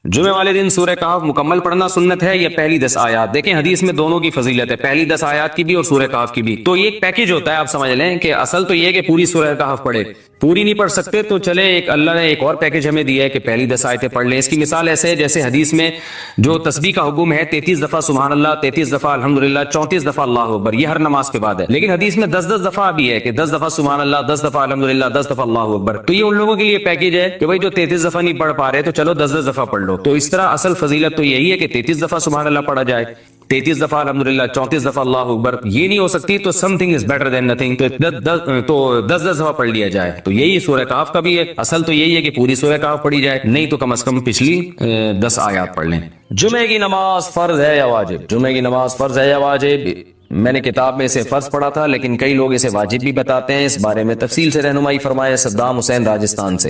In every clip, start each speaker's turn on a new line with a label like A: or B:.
A: جمعے والے دن سورہ کہف مکمل پڑھنا سنت ہے یا پہلی 10 آیات؟ دیکھیں حدیث میں دونوں کی فضیلت ہے، پہلی 10 آیات کی بھی اور سورہ کہف کی بھی، تو یہ ایک پیکج ہوتا ہے، آپ سمجھ لیں کہ اصل تو یہ ہے کہ پوری سورہ کہف پڑھے، پوری نہیں پڑھ سکتے تو چلے ایک اللہ نے ایک اور پیکج ہمیں دیا ہے کہ پہلی 10 آیتیں پڑھ لیں۔ اس کی مثال ایسے ہے جیسے حدیث میں جو تسبیح کا حکم ہے 33 دفعہ سبحان اللہ، 33 دفعہ الحمدللہ، 34 دفعہ اللہ اکبر، یہ ہر نماز کے بعد ہے، لیکن حدیث میں 10 دفعہ بھی ہے کہ 10 دفعہ سبحان اللہ، 10 دفعہ الحمدللہ، 10 دفعہ اللہ اکبر، تو یہ ان لوگوں کے لیے پیکج ہے کہ بھائی جو 33 دفعہ نہیں پڑھ پا رہے تو چلو 10 دفعہ پڑھ لو۔ تو اس طرح اصل فضیلت تو یہی ہے کہ 33 دفعہ سبحان اللہ پڑھا جائے، 33 دفعہ الحمدللہ، 34 دفعہ اللہ اکبر، یہ نہیں ہو سکتی تو some thing is better than nothing, تو 10 دفعہ پڑھ لیا جائے۔ تو یہی سورہ کہف کا بھی ہے، اصل تو یہی ہے کہ پوری سورہ کہف پڑھی جائے، نہیں تو کم از کم پچھلی 10 آیات پڑھ لیں۔ جمعے کی نماز فرض ہے یا واجب؟ جمعے کی نماز فرض ہے یا واجب؟ میں نے کتاب میں اسے فرض پڑھا تھا لیکن کئی لوگ اسے واجب بھی بتاتے ہیں، اس بارے میں تفصیل سے رہنمائی فرمائے صدام حسین راجستھان سے۔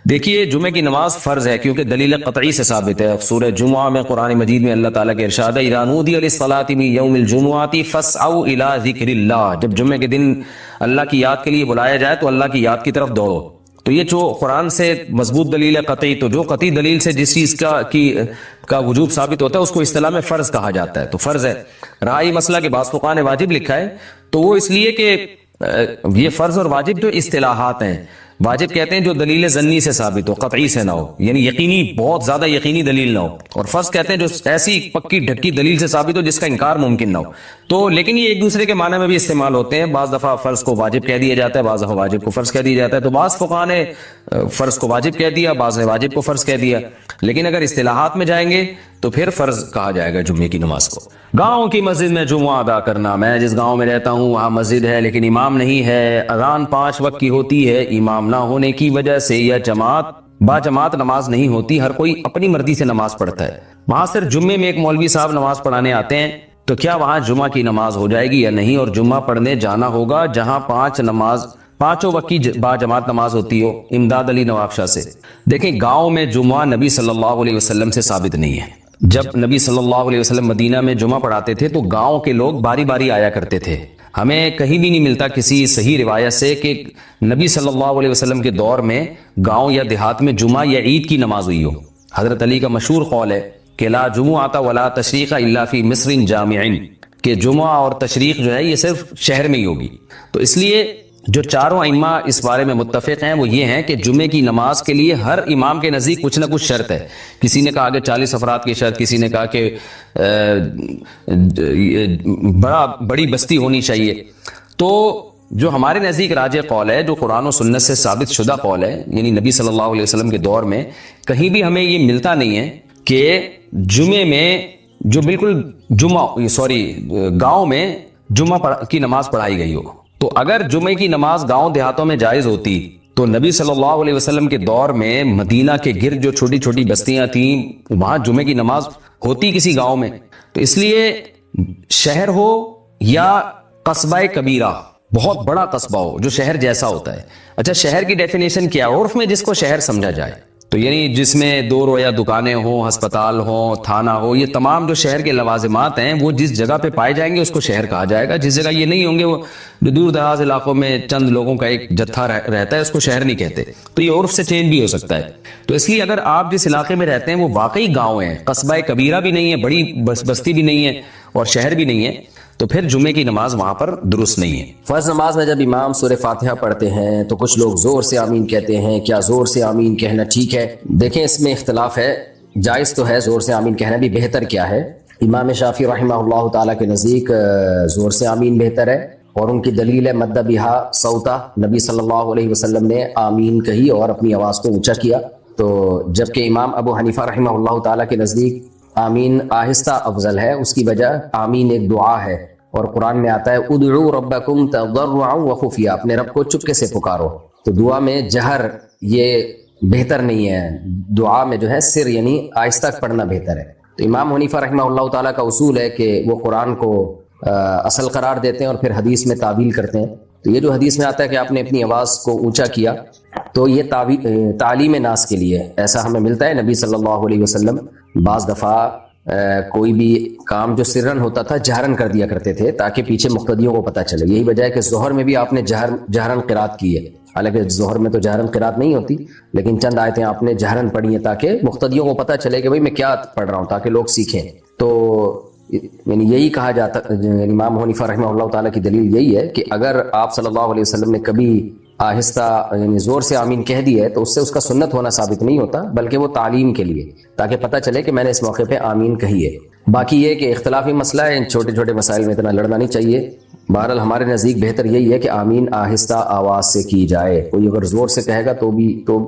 A: دیکھیے جمعے کی نماز فرض ہے کیونکہ دلیل قطعی سے ثابت ہے، سورہ جمعہ میں قرآن مجید میں اللہ تعالیٰ کے ارشاد ہے اذا نودی للصلاۃ من یوم الجمعۃ فاسعوا الی ذکر اللہ، جب جمعے کے دن اللہ کی یاد کے لیے بلایا جائے تو اللہ کی یاد کی طرف دوڑو۔ تو یہ جو قرآن سے مضبوط دلیل ہے قطعی، تو جو قطعی دلیل سے جس چیز کا وجوب ثابت ہوتا ہے اس کو اصطلاح میں فرض کہا جاتا ہے، تو فرض ہے۔ رہا یہ مسئلہ کہ بعض فقہاء نے واجب لکھا ہے تو وہ اس لیے کہ یہ فرض اور واجب جو اصطلاحات ہیں، واجب کہتے ہیں جو دلیل ضنی سے ثابت ہو، قطعی سے نہ ہو، یعنی یقینی بہت زیادہ یقینی دلیل نہ ہو، اور فرض کہتے ہیں جو ایسی پکی ڈھکی دلیل سے ثابت ہو جس کا انکار ممکن نہ ہو۔ تو لیکن یہ ایک دوسرے کے معنی میں بھی استعمال ہوتے ہیں، بعض دفعہ فرض کو واجب کہہ دیا جاتا ہے، بعض دفعہ واجب کو فرض کہہ دیا جاتا ہے، تو بعض فقہاء نے فرض کو واجب کہہ دیا، بعض نے واجب کو فرض کہہ دیا، لیکن اگر اصطلاحات میں جائیں گے تو پھر فرض کہا جائے گا جمعے کی نماز کو۔ گاؤں کی مسجد میں جمعہ ادا کرنا، میں جس گاؤں میں رہتا ہوں وہاں مسجد ہے لیکن امام نہیں ہے، اذان 5 وقت کی ہوتی ہے، امام نہ ہونے کی وجہ سے یا با جماعت نماز نہیں ہوتی، ہر کوئی اپنی مرضی سے نماز پڑھتا ہے، وہاں صرف جمعے میں ایک مولوی صاحب نماز پڑھانے آتے ہیں، تو کیا وہاں جمعہ کی نماز ہو جائے گی یا نہیں؟ اور جمعہ پڑھنے جانا ہوگا جہاں پانچوں وقت کی با جماعت نماز ہوتی ہو؟ امداد علی نواب شاہ سے۔ دیکھیں گاؤں میں جمعہ نبی صلی اللہ علیہ وسلم سے ثابت نہیں ہے، جب نبی صلی اللہ علیہ وسلم مدینہ میں جمعہ پڑھاتے تھے تو گاؤں کے لوگ باری باری آیا کرتے تھے، ہمیں کہیں بھی نہیں ملتا کسی صحیح روایت سے کہ نبی صلی اللہ علیہ وسلم کے دور میں گاؤں یا دیہات میں جمعہ یا عید کی نماز ہوئی ہو۔ حضرت علی کا مشہور قول ہے کہ لا جمعہ ولا تشریق الا فی مصر جامع، کہ جمعہ اور تشریق جو ہے یہ صرف شہر میں ہی ہوگی۔ تو اس لیے جو چاروں ائمہ اس بارے میں متفق ہیں وہ یہ ہیں کہ جمعے کی نماز کے لیے ہر امام کے نزدیک کچھ نہ کچھ شرط ہے، کسی نے کہا کہ 40 افراد کی شرط، کسی نے کہا کہ بڑی بستی ہونی چاہیے۔ تو جو ہمارے نزدیک راجح قول ہے، جو قرآن و سنت سے ثابت شدہ قول ہے، یعنی نبی صلی اللہ علیہ وسلم کے دور میں کہیں بھی ہمیں یہ ملتا نہیں ہے کہ جمعے میں جو بالکل گاؤں میں جمعہ کی نماز پڑھائی گئی ہو۔ تو اگر جمعے کی نماز گاؤں دیہاتوں میں جائز ہوتی تو نبی صلی اللہ علیہ وسلم کے دور میں مدینہ کے گرد جو چھوٹی چھوٹی بستیاں تھیں وہاں جمعے کی نماز ہوتی کسی گاؤں میں؟ تو اس لیے شہر ہو یا قصبہ کبیرہ، بہت بڑا قصبہ ہو جو شہر جیسا ہوتا ہے۔ اچھا شہر کی ڈیفینیشن کیا ہے؟ عرف میں جس کو شہر سمجھا جائے، تو یعنی جس میں 2 رویا دکانیں ہوں، ہسپتال ہوں، تھانہ ہو، یہ تمام جو شہر کے لوازمات ہیں وہ جس جگہ پہ پائے جائیں گے اس کو شہر کہا جائے گا۔ جس جگہ یہ نہیں ہوں گے، وہ دور دراز علاقوں میں چند لوگوں کا ایک جتھا رہتا ہے، اس کو شہر نہیں کہتے۔ تو یہ عرف سے چینج بھی ہو سکتا ہے۔ تو اس لیے اگر آپ جس علاقے میں رہتے ہیں وہ واقعی گاؤں ہے، قصبہ کبیرہ بھی نہیں ہے، بڑی بستی بھی نہیں ہے اور شہر بھی نہیں ہے، تو پھر جمعے کی نماز وہاں پر درست نہیں ہے۔
B: فرض نماز میں جب امام سورہ فاتحہ پڑھتے ہیں تو کچھ لوگ زور سے آمین کہتے ہیں، کیا زور سے آمین کہنا ٹھیک ہے؟ دیکھیں اس میں اختلاف ہے، جائز تو ہے زور سے آمین کہنا بھی، بہتر کیا ہے؟ امام شافعی رحمہ اللہ تعالیٰ کے نزدیک زور سے آمین بہتر ہے، اور ان کی دلیل ہے مد بہا صوتا، نبی صلی اللہ علیہ وسلم نے آمین کہی اور اپنی آواز کو اونچا کیا۔ تو جبکہ امام ابو حنیفہ رحمہ اللہ تعالیٰ کے نزدیک آمین آہستہ افضل ہے، اس کی وجہ آمین ایک دعا ہے، اور قرآن میں آتا ہے ادعوا ربکم تضرعا وخفیا، اپنے رب کو چپکے سے پکارو۔ تو دعا میں جہر یہ بہتر نہیں ہے، دعا میں جو ہے سر یعنی آہستہ پڑھنا بہتر ہے۔ تو امام حنیفہ رحمہ اللہ تعالیٰ کا اصول ہے کہ وہ قرآن کو اصل قرار دیتے ہیں اور پھر حدیث میں تعویل کرتے ہیں۔ تو یہ جو حدیث میں آتا ہے کہ آپ نے اپنی آواز کو اونچا کیا، تو یہ تعلیم ناس کے لیے ایسا ہمیں ملتا ہے۔ نبی صلی اللہ علیہ وسلم بعض دفعہ کوئی بھی کام جو سرن ہوتا تھا جہرن کر دیا کرتے تھے تاکہ پیچھے مقتدیوں کو پتہ چلے۔ یہی وجہ ہے کہ ظہر میں بھی آپ نے جہرن قرات کی ہے، حالانکہ ظہر میں تو جہرن قرات نہیں ہوتی، لیکن چند آیتیں آپ نے جہرن پڑھی ہیں تاکہ مقتدیوں کو پتہ چلے کہ بھئی میں کیا پڑھ رہا ہوں، تاکہ لوگ سیکھیں۔ تو یعنی یہی کہا جاتا، یعنی امام حنیفہ رحمہ اللہ تعالیٰ کی دلیل یہی ہے کہ اگر آپ صلی اللہ علیہ وسلم نے کبھی آہستہ یعنی زور سے آمین کہہ دی ہے تو اس سے اس کا سنت ہونا ثابت نہیں ہوتا، بلکہ وہ تعلیم کے لیے، تاکہ پتہ چلے کہ میں نے اس موقع پہ آمین کہی ہے۔ باقی یہ کہ اختلافی مسئلہ ہے، ان چھوٹے چھوٹے مسائل میں اتنا لڑنا نہیں چاہیے۔ بہرحال ہمارے نزدیک بہتر یہی ہے کہ آمین آہستہ آواز سے کی جائے، کوئی اگر زور سے کہے گا تو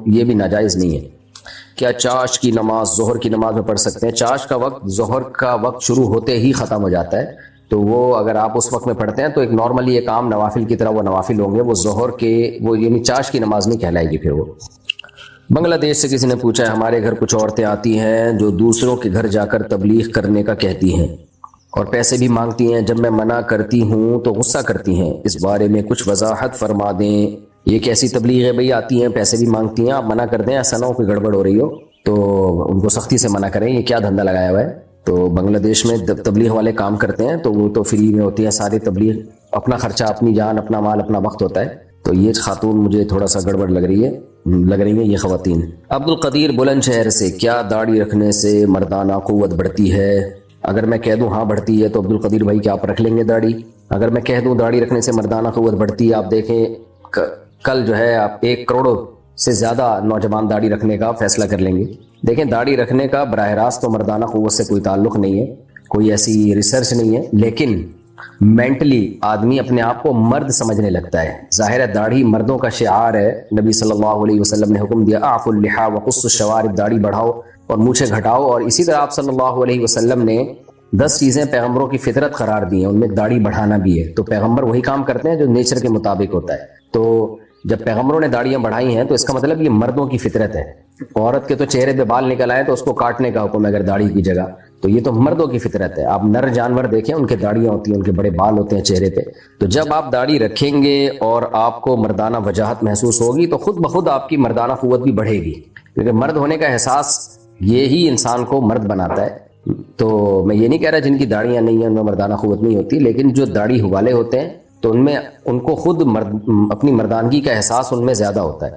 B: یہ بھی ناجائز نہیں ہے۔ کیا چاش کی نماز ظہر کی نماز میں پڑھ سکتے ہیں؟ چاش کا وقت ظہر کا وقت شروع ہوتے ہی ختم ہو جاتا ہے، تو وہ اگر آپ اس وقت میں پڑھتے ہیں تو ایک نارملی ایک عام نوافل کی طرح وہ نوافل ہوں گے، وہ ظہر کے وہ یعنی چاش کی نماز نہیں کہلائے گی پھر وہ۔ بنگلہ دیش سے کسی نے پوچھا ہے، ہمارے گھر کچھ عورتیں آتی ہیں جو دوسروں کے گھر جا کر تبلیغ کرنے کا کہتی ہیں اور پیسے بھی مانگتی ہیں، جب میں منع کرتی ہوں تو غصہ کرتی ہیں، اس بارے میں کچھ وضاحت فرما دیں۔ یہ کیسی تبلیغ ہے بھئی؟ آتی ہیں پیسے بھی مانگتی ہیں، آپ منع کر دیں، ایسا نہ ہو کوئی گڑبڑ ہو رہی ہو تو ان کو سختی سے منع کریں، یہ کیا دھندا لگایا ہوا ہے؟ تو بنگلہ دیش میں تبلیغ والے کام کرتے ہیں تو وہ تو فری میں ہوتی ہے ساری تبلیغ، اپنا خرچہ، اپنی جان، اپنا مال، اپنا وقت ہوتا ہے، تو یہ خاتون مجھے تھوڑا سا گڑبڑ لگ رہی ہیں یہ خواتین۔ عبد القدیر بلند شہر سے، کیا داڑھی رکھنے سے مردانہ قوت بڑھتی ہے؟ اگر میں کہہ دوں ہاں بڑھتی ہے تو عبد القدیر بھائی کیا آپ رکھ لیں گے داڑھی؟ اگر میں کہہ دوں داڑھی رکھنے سے مردانہ قوت بڑھتی ہے، آپ دیکھیں کل جو ہے آپ 1 کروڑ سے زیادہ نوجوان داڑھی رکھنے کا فیصلہ کر لیں گے۔ دیکھیں داڑھی رکھنے کا براہ راست تو مردانہ قوت سے کوئی تعلق نہیں ہے، کوئی ایسی ریسرچ نہیں ہے، لیکن مینٹلی آدمی اپنے آپ کو مرد سمجھنے لگتا ہے۔ ظاہر ہے داڑھی مردوں کا شعار ہے، نبی صلی اللہ علیہ وسلم نے حکم دیا اعفوا اللحى وقصوا الشوارب، داڑھی بڑھاؤ اور مونچھیں گھٹاؤ، اور اسی طرح آپ صلی اللہ علیہ وسلم نے 10 چیزیں پیغمبروں کی فطرت قرار دی ہیں، ان میں داڑھی بڑھانا بھی ہے، تو پیغمبر وہی کام کرتے ہیں جو نیچر کے مطابق ہوتا ہے۔ تو جب پیغمبروں نے داڑیاں بڑھائی ہیں تو اس کا مطلب یہ مردوں کی فطرت ہے۔ عورت کے تو چہرے پہ بال نکل آئے تو اس کو کاٹنے کا حکم ہے اگر داڑھی کی جگہ، تو یہ تو مردوں کی فطرت ہے۔ آپ نر جانور دیکھیں، ان کے داڑیاں ہوتی ہیں، ان کے بڑے بال ہوتے ہیں چہرے پہ، تو جب آپ داڑھی رکھیں گے اور آپ کو مردانہ وجاہت محسوس ہوگی تو خود بخود آپ کی مردانہ قوت بھی بڑھے گی، کیونکہ مرد ہونے کا احساس یہی انسان کو مرد بناتا ہے۔ تو میں یہ نہیں کہہ رہا جن کی داڑیاں نہیں ہیں ان میں مردانہ قوت نہیں ہوتی، لیکن جو داڑھی والے ہوتے ہیں تو ان کو خود اپنی مردانگی کا احساس ان میں زیادہ ہوتا ہے،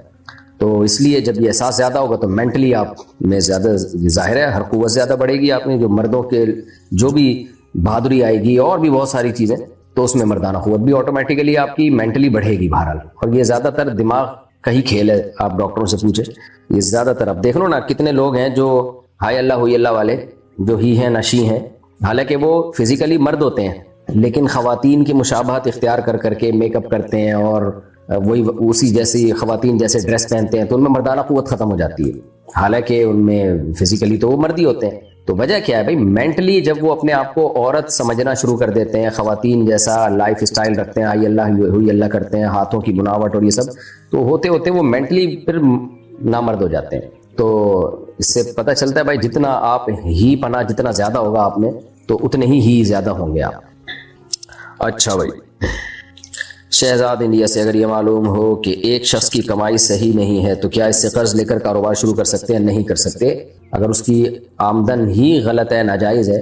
B: تو اس لیے جب یہ احساس زیادہ ہوگا تو مینٹلی آپ میں زیادہ ظاہر ہے ہر قوت زیادہ بڑھے گی آپ میں، جو مردوں کے جو بھی بہادری آئے گی اور بھی بہت ساری چیزیں، تو اس میں مردانہ قوت بھی آٹومیٹیکلی آپ کی مینٹلی بڑھے گی بہرحال۔ اور یہ زیادہ تر دماغ کا ہی کھیل ہے، آپ ڈاکٹروں سے پوچھیں، یہ زیادہ تر اب دیکھ لو نا کتنے لوگ ہیں جو ہائے اللہ ہوئی اللہ والے، جو ہی ہیں نشی ہیں، حالانکہ وہ فزیکلی مرد ہوتے ہیں لیکن خواتین کی مشابہت اختیار کر کے میک اپ کرتے ہیں اور وہی اسی جیسی خواتین جیسے ڈریس پہنتے ہیں، تو ان میں مردانہ قوت ختم ہو جاتی ہے، حالانکہ ان میں فزیکلی تو وہ مردی ہوتے ہیں۔ تو وجہ کیا ہے بھائی؟ مینٹلی جب وہ اپنے آپ کو عورت سمجھنا شروع کر دیتے ہیں، خواتین جیسا لائف اسٹائل رکھتے ہیں، آئی اللہ ہوئی اللہ کرتے ہیں، ہاتھوں کی بناوٹ اور یہ سب، تو ہوتے ہوتے وہ مینٹلی پھر نامرد ہو جاتے ہیں۔ تو اس سے پتہ چلتا ہے بھائی جتنا آپ ہی پنا جتنا زیادہ ہوگا آپ میں تو اتنے ہی زیادہ ہوں گے آپ۔ اچھا بھائی، شہزاد انڈیا سے، اگر یہ معلوم ہو کہ ایک شخص کی کمائی صحیح نہیں ہے تو کیا اس سے قرض لے کر کاروبار شروع کر سکتے ہیں؟ نہیں کر سکتے، اگر اس کی آمدن ہی غلط ہے، ناجائز ہے،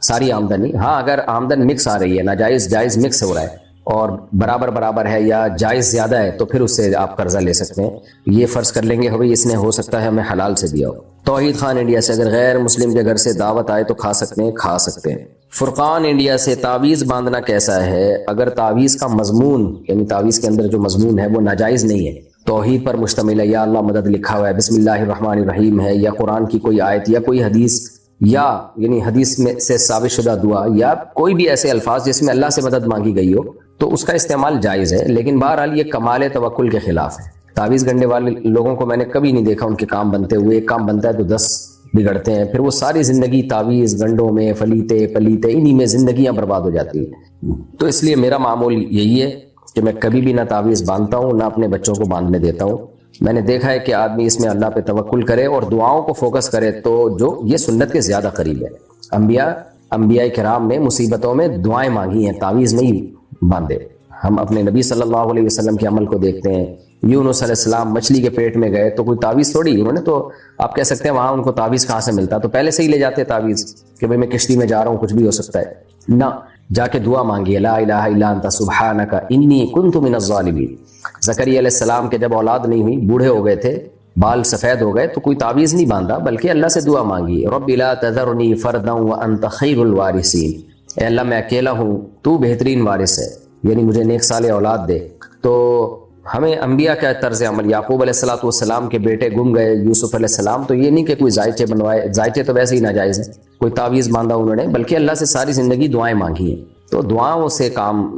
B: ساری آمدنی، ہاں اگر آمدن مکس آ رہی ہے، ناجائز جائز مکس ہو رہا ہے اور برابر ہے یا جائز زیادہ ہے تو پھر اس سے آپ قرضہ لے سکتے ہیں۔ یہ فرض کر لیں گے بھائی اس نے ہو سکتا ہے ہمیں حلال سے دیا ہو۔ توحید خان انڈیا سے، اگر غیر مسلم کے گھر سے دعوت آئے تو کھا سکتے ہیں؟ کھا سکتے ہیں۔ فرقان انڈیا سے، تعویذ باندھنا کیسا ہے؟ اگر تعویذ کا مضمون یعنی تعویذ کے اندر جو مضمون ہے وہ ناجائز نہیں ہے، توحید پر مشتمل ہے، یا اللہ مدد لکھا ہوا ہے، بسم اللہ الرحمن الرحیم ہے، یا قرآن کی کوئی آیت یا کوئی حدیث، یا یعنی حدیث میں سے ثابت شدہ دعا یا کوئی بھی ایسے الفاظ جس میں اللہ سے مدد مانگی گئی ہو تو اس کا استعمال جائز ہے، لیکن بہرحال یہ کمال توکل کے خلاف ہے۔ تعویذ گننے والے لوگوں کو میں نے کبھی نہیں دیکھا ان کے کام بنتے ہوئے، ایک کام بنتا ہے تو 10 بگڑتے ہیں، پھر وہ ساری زندگی تعویذ گنڈوں میں پلیتے انہی میں زندگیاں برباد ہو جاتی ہیں۔ تو اس لیے میرا معمول یہی ہے کہ میں کبھی بھی نہ تعویذ باندھتا ہوں نہ اپنے بچوں کو باندھنے دیتا ہوں۔ میں نے دیکھا ہے کہ آدمی اس میں اللہ پہ توکل کرے اور دعاؤں کو فوکس کرے تو جو یہ سنت کے زیادہ قریب ہے۔ انبیاء کرام نے مصیبتوں میں دعائیں مانگی ہیں، تعویذ نہیں باندھے۔ ہم اپنے نبی صلی اللہ علیہ وسلم کے عمل کو دیکھتے ہیں، یونس علیہ السلام مچھلی کے پیٹ میں گئے تو کوئی تعویذ تھوڑی، انہوں نے تو آپ کہہ سکتے ہیں وہاں ان کو تعویذ کہاں سے ملتا، تو پہلے سے ہی لے جاتے تعویذ کہ بھئی میں کشتی میں جا رہا ہوں کچھ بھی ہو سکتا ہے، نہ جا کے دعا مانگی لا الہ الا انت سبحانک انی کنت من الظالمین۔ زکریا علیہ السلام کے جب اولاد نہیں ہوئی، بوڑھے ہو گئے تھے، بال سفید ہو گئے، تو کوئی تعویذ نہیں باندھا بلکہ اللہ سے دعا مانگی رب لا تذرنی فردا وانت خیر الوارثین، اے اللہ میں اکیلا ہوں، تو بہترین وارث ہے، یعنی مجھے نیک صالح اولاد دے۔ تو ہمیں انبیاء کا طرز عمل، یعقوب علیہ السلام کے بیٹے گم گئے، یوسف علیہ السلام، تو یہ نہیں کہ کوئی ذائچے بنوائے، ذائچے تو ویسے ہی ناجائز ہیں، کوئی تعویذ باندھا انہوں نے، بلکہ اللہ سے ساری زندگی دعائیں مانگی ہیں۔ تو دعاؤں سے کام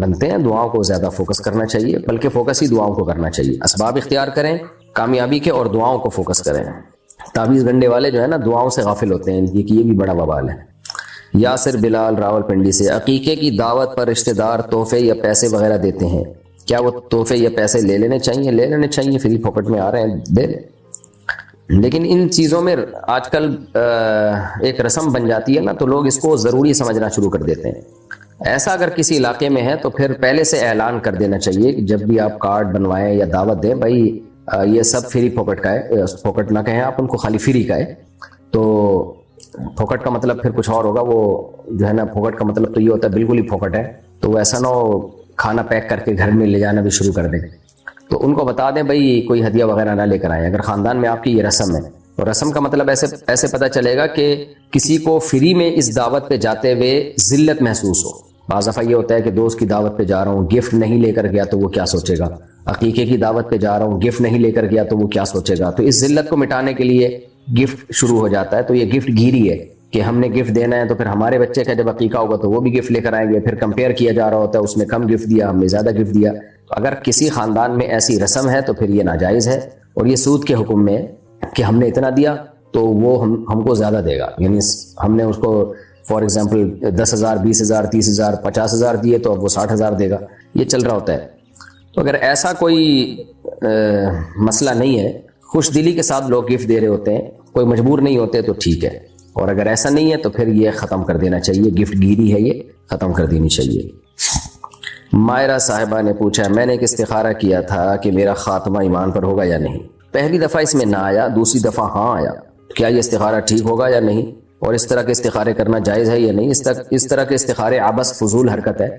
B: بنتے ہیں، دعاؤں کو زیادہ فوکس کرنا چاہیے، بلکہ فوکس ہی دعاؤں کو کرنا چاہیے، اسباب اختیار کریں کامیابی کے اور دعاؤں کو فوکس کریں۔ تعویذ گنڈے والے جو ہے نا دعاؤں سے غافل ہوتے ہیں، کہ یہ بھی بڑا وبال ہے۔ یاسر بلال راولپنڈی سے، عقیقے کی دعوت پر رشتہ دار تحفے یا پیسے وغیرہ دیتے ہیں، کیا وہ تحفے یا پیسے لے لینے چاہیے؟ لے لینے چاہیے، فری پاکٹ میں آ رہے ہیں دے لیں، لیکن ان چیزوں میں آج کل ایک رسم بن جاتی ہے نا، تو لوگ اس کو ضروری سمجھنا شروع کر دیتے ہیں۔ ایسا اگر کسی علاقے میں ہے تو پھر پہلے سے اعلان کر دینا چاہیے کہ جب بھی آپ کارڈ بنوائیں یا دعوت دیں، بھائی یہ سب فری پاکٹ کا ہے، پاکٹ نہ کہیں آپ ان کو، خالی فری کا ہے۔ تو پھوکٹ کا مطلب پھر کچھ اور ہوگا، وہ جو ہے نا پھوکٹ کا مطلب تو یہ ہوتا ہے بالکل ہی پھوکٹ ہے، تو وہ ایسا نہ ہو کھانا پیک کر کے گھر میں لے جانا بھی شروع کر دیں۔ تو ان کو بتا دیں بھائی کوئی ہدیہ وغیرہ نہ لے کر آئیں، اگر خاندان میں آپ کی یہ رسم ہے۔ اور رسم کا مطلب ایسے پتہ چلے گا کہ کسی کو فری میں اس دعوت پہ جاتے ہوئے ذلت محسوس ہو۔ بعض دفعہ یہ ہوتا ہے کہ دوست کی دعوت پہ جا رہا ہوں، گفٹ نہیں لے کر گیا تو وہ کیا سوچے گا، عقیقے کی دعوت پہ جا رہا ہوں، گفٹ نہیں لے کر گیا تو وہ کیا سوچے گا۔ تو اس ذلت کو مٹانے کے لیے گفٹ شروع ہو جاتا ہے، تو یہ گفٹ گیری ہے کہ ہم نے گفٹ دینا ہے، تو پھر ہمارے بچے کا جب عقیقہ ہوگا تو وہ بھی گفٹ لے کر آئیں گے، پھر کمپیئر کیا جا رہا ہوتا ہے، اس نے کم گفٹ دیا، ہم نے زیادہ گفٹ دیا۔ تو اگر کسی خاندان میں ایسی رسم ہے تو پھر یہ ناجائز ہے، اور یہ سود کے حکم میں ہے کہ ہم نے اتنا دیا تو وہ ہم کو زیادہ دے گا، یعنی ہم نے اس کو فار ایگزامپل 10,000 20,000 30,000 50,000 دیے تو اب وہ 60,000 دے گا، یہ چل رہا ہوتا ہے۔ تو اگر ایسا کوئی مسئلہ نہیں ہے، خوش دلی کے ساتھ لوگ گفٹ دے رہے ہوتے ہیں، کوئی مجبور نہیں ہوتے تو ٹھیک ہے، اور اگر ایسا نہیں ہے تو پھر یہ ختم کر دینا چاہیے، گفٹ گیری ہے یہ ختم کر دینی چاہیے۔ مائرہ صاحبہ نے پوچھا، میں نے ایک استخارہ کیا تھا کہ میرا خاتمہ ایمان پر ہوگا یا نہیں، پہلی دفعہ اس میں نہ آیا، دوسری دفعہ ہاں آیا، کیا یہ استخارہ ٹھیک ہوگا یا نہیں، اور اس طرح کے استخارے کرنا جائز ہے یا نہیں؟ اس طرح کے استخارے عبث فضول حرکت ہے،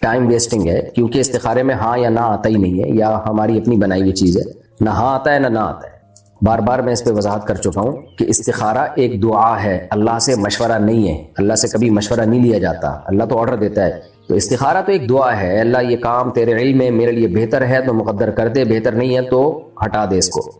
B: ٹائم ویسٹنگ ہے، کیونکہ استخارے میں ہاں یا نہ آتا ہی نہیں ہے، یا ہماری اپنی بنائی ہوئی چیز ہے، نہ ہاں آتا ہے نہ آتا ہے۔ بار بار میں اس پہ وضاحت کر چکا ہوں کہ استخارہ ایک دعا ہے، اللہ سے مشورہ نہیں ہے، اللہ سے کبھی مشورہ نہیں لیا جاتا، اللہ تو آرڈر دیتا ہے۔ تو استخارہ تو ایک دعا ہے، اللہ یہ کام تیرے علم میں میرے لیے بہتر ہے تو مقدر کر دے، بہتر نہیں ہے تو ہٹا دے اس کو۔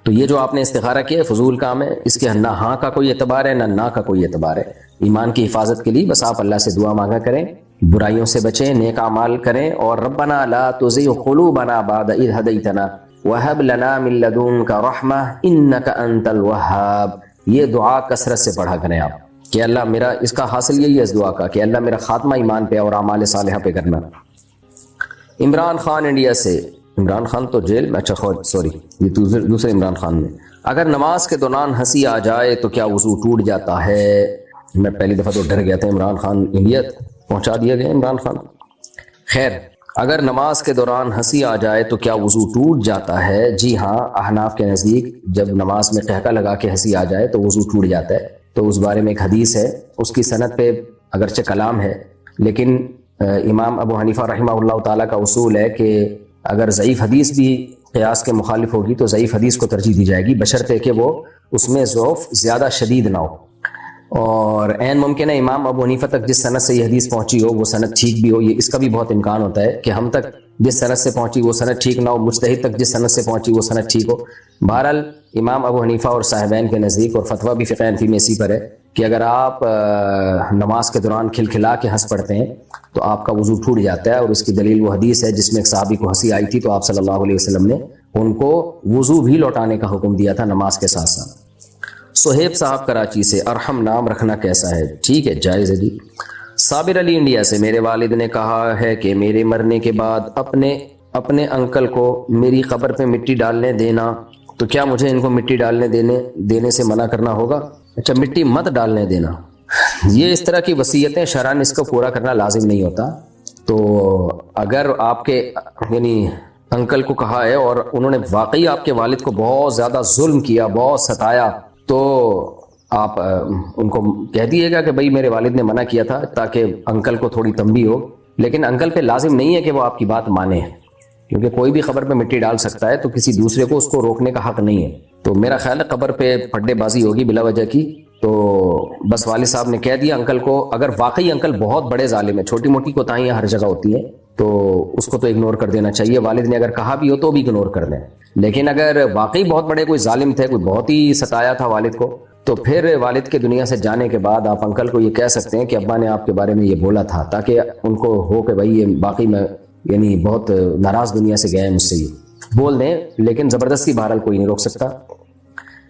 B: تو یہ جو آپ نے استخارہ کیا ہے فضول کام ہے، اس کے نہ ہاں کا کوئی اعتبار ہے نہ کا کوئی اعتبار ہے۔ ایمان کی حفاظت کے لیے بس آپ اللہ سے دعا مانگا کریں، برائیوں سے بچیں، نیک اعمال کریں، اور ربنا لا تزغ قلوبنا بعد اذ ہدیتنا وہب لنا من لدنک رحمہ انک انت الوہاب، یہ دعا کثرت سے پڑھا کریں آپ کہ اللہ میرا، اس کا حاصل یہی ہے اس دعا کا کہ اللہ میرا خاتمہ ایمان پہ اور اعمال صالحہ پہ کرنا۔ عمران خان انڈیا سے، عمران خان تو جیل میں، اچھا سوری یہ دوسرے عمران خان میں، اگر نماز کے دوران ہنسی آ جائے تو کیا وضو ٹوٹ جاتا ہے؟ میں پہلی دفعہ تو ڈر گیا تھا، عمران خان انڈیا پہنچا دیا گیا عمران خان۔ خیر، اگر نماز کے دوران ہنسی آ جائے تو کیا وضو ٹوٹ جاتا ہے؟ جی ہاں، احناف کے نزدیک جب نماز میں قہقہ لگا کے ہنسی آ جائے تو وضو ٹوٹ جاتا ہے۔ تو اس بارے میں ایک حدیث ہے، اس کی سند پہ اگرچہ کلام ہے، لیکن امام ابو حنیفہ رحمہ اللہ تعالیٰ کا اصول ہے کہ اگر ضعیف حدیث بھی قیاس کے مخالف ہوگی تو ضعیف حدیث کو ترجیح دی جائے گی، بشرطے کہ وہ اس میں ضعف زیادہ شدید نہ ہو، اور عین ممکن ہے امام ابو حنیفہ تک جس سند سے یہ حدیث پہنچی ہو وہ سند ٹھیک بھی ہو، یہ اس کا بھی بہت امکان ہوتا ہے کہ ہم تک جس سند سے پہنچی وہ سند ٹھیک نہ ہو، مجتہد تک جس سند سے پہنچی وہ سند ٹھیک ہو۔ بہرحال امام ابو حنیفہ اور صاحبین کے نزدیک، اور فتویٰ بھی فقہ حنفی میں اسی پر ہے، کہ اگر آپ نماز کے دوران کھلکھلا کے ہنس پڑتے ہیں تو آپ کا وضو ٹوٹ جاتا ہے، اور اس کی دلیل وہ حدیث ہے جس میں ایک صحابی کو ہنسی آئی تھی تو آپ صلی اللہ علیہ وسلم نے ان کو وضو بھی لوٹانے کا حکم دیا تھا نماز کے ساتھ ساتھ۔ سہیب صاحب کراچی سے، ارحم نام رکھنا کیسا ہے؟ ٹھیک ہے، جائز ہے جی۔ صابر علی انڈیا سے، میرے والد نے کہا ہے کہ میرے مرنے کے بعد اپنے انکل کو میری قبر پہ مٹی ڈالنے دینا، تو کیا مجھے ان کو مٹی ڈالنے دینے سے منع کرنا ہوگا؟ اچھا، مٹی مت ڈالنے دینا، یہ اس طرح کی وصیتیں شرعاً اس کو پورا کرنا لازم نہیں ہوتا۔ تو اگر آپ کے یعنی انکل کو کہا ہے اور انہوں نے واقعی آپ کے والد کو بہت زیادہ ظلم کیا، بہت ستایا، تو آپ ان کو کہہ دیے گا کہ بھائی میرے والد نے منع کیا تھا، تاکہ انکل کو تھوڑی تنبیہ ہو. لیکن انکل پہ لازم نہیں ہے کہ وہ آپ کی بات مانے، کیونکہ کوئی بھی خبر پہ مٹی ڈال سکتا ہے، تو کسی دوسرے کو اس کو روکنے کا حق نہیں ہے. تو میرا خیال ہے خبر پہ پھڈے بازی ہوگی بلا وجہ کی. تو بس والد صاحب نے کہہ دیا انکل کو. اگر واقعی انکل بہت بڑے ظالم ہیں، چھوٹی موٹی کوتاہیاں ہر جگہ ہوتی ہیں، تو اس کو تو اگنور کر دینا چاہیے. والد نے اگر کہا بھی ہو تو بھی اگنور کر دیں. لیکن اگر واقعی بہت بڑے کوئی ظالم تھے، کوئی بہت ہی ستایا تھا والد کو، تو پھر والد کے دنیا سے جانے کے بعد آپ انکل کو یہ کہہ سکتے ہیں کہ ابا نے آپ کے بارے میں یہ بولا تھا، تاکہ ان کو ہو کہ بھائی یہ واقعی میں یعنی بہت ناراض دنیا سے گئے ہیں مجھ سے، یہ بول دیں. لیکن زبردستی بہرحال کوئی نہیں روک سکتا،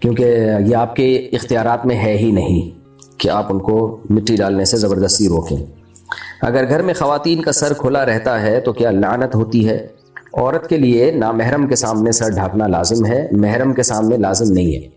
B: کیونکہ یہ آپ کے اختیارات میں ہے ہی نہیں کہ آپ ان کو مٹی ڈالنے سے زبردستی روکیں. اگر گھر میں خواتین کا سر کھلا رہتا ہے تو کیا لعنت ہوتی ہے؟ عورت کے لیے نامحرم کے سامنے سر ڈھانپنا لازم ہے، محرم کے سامنے لازم نہیں ہے.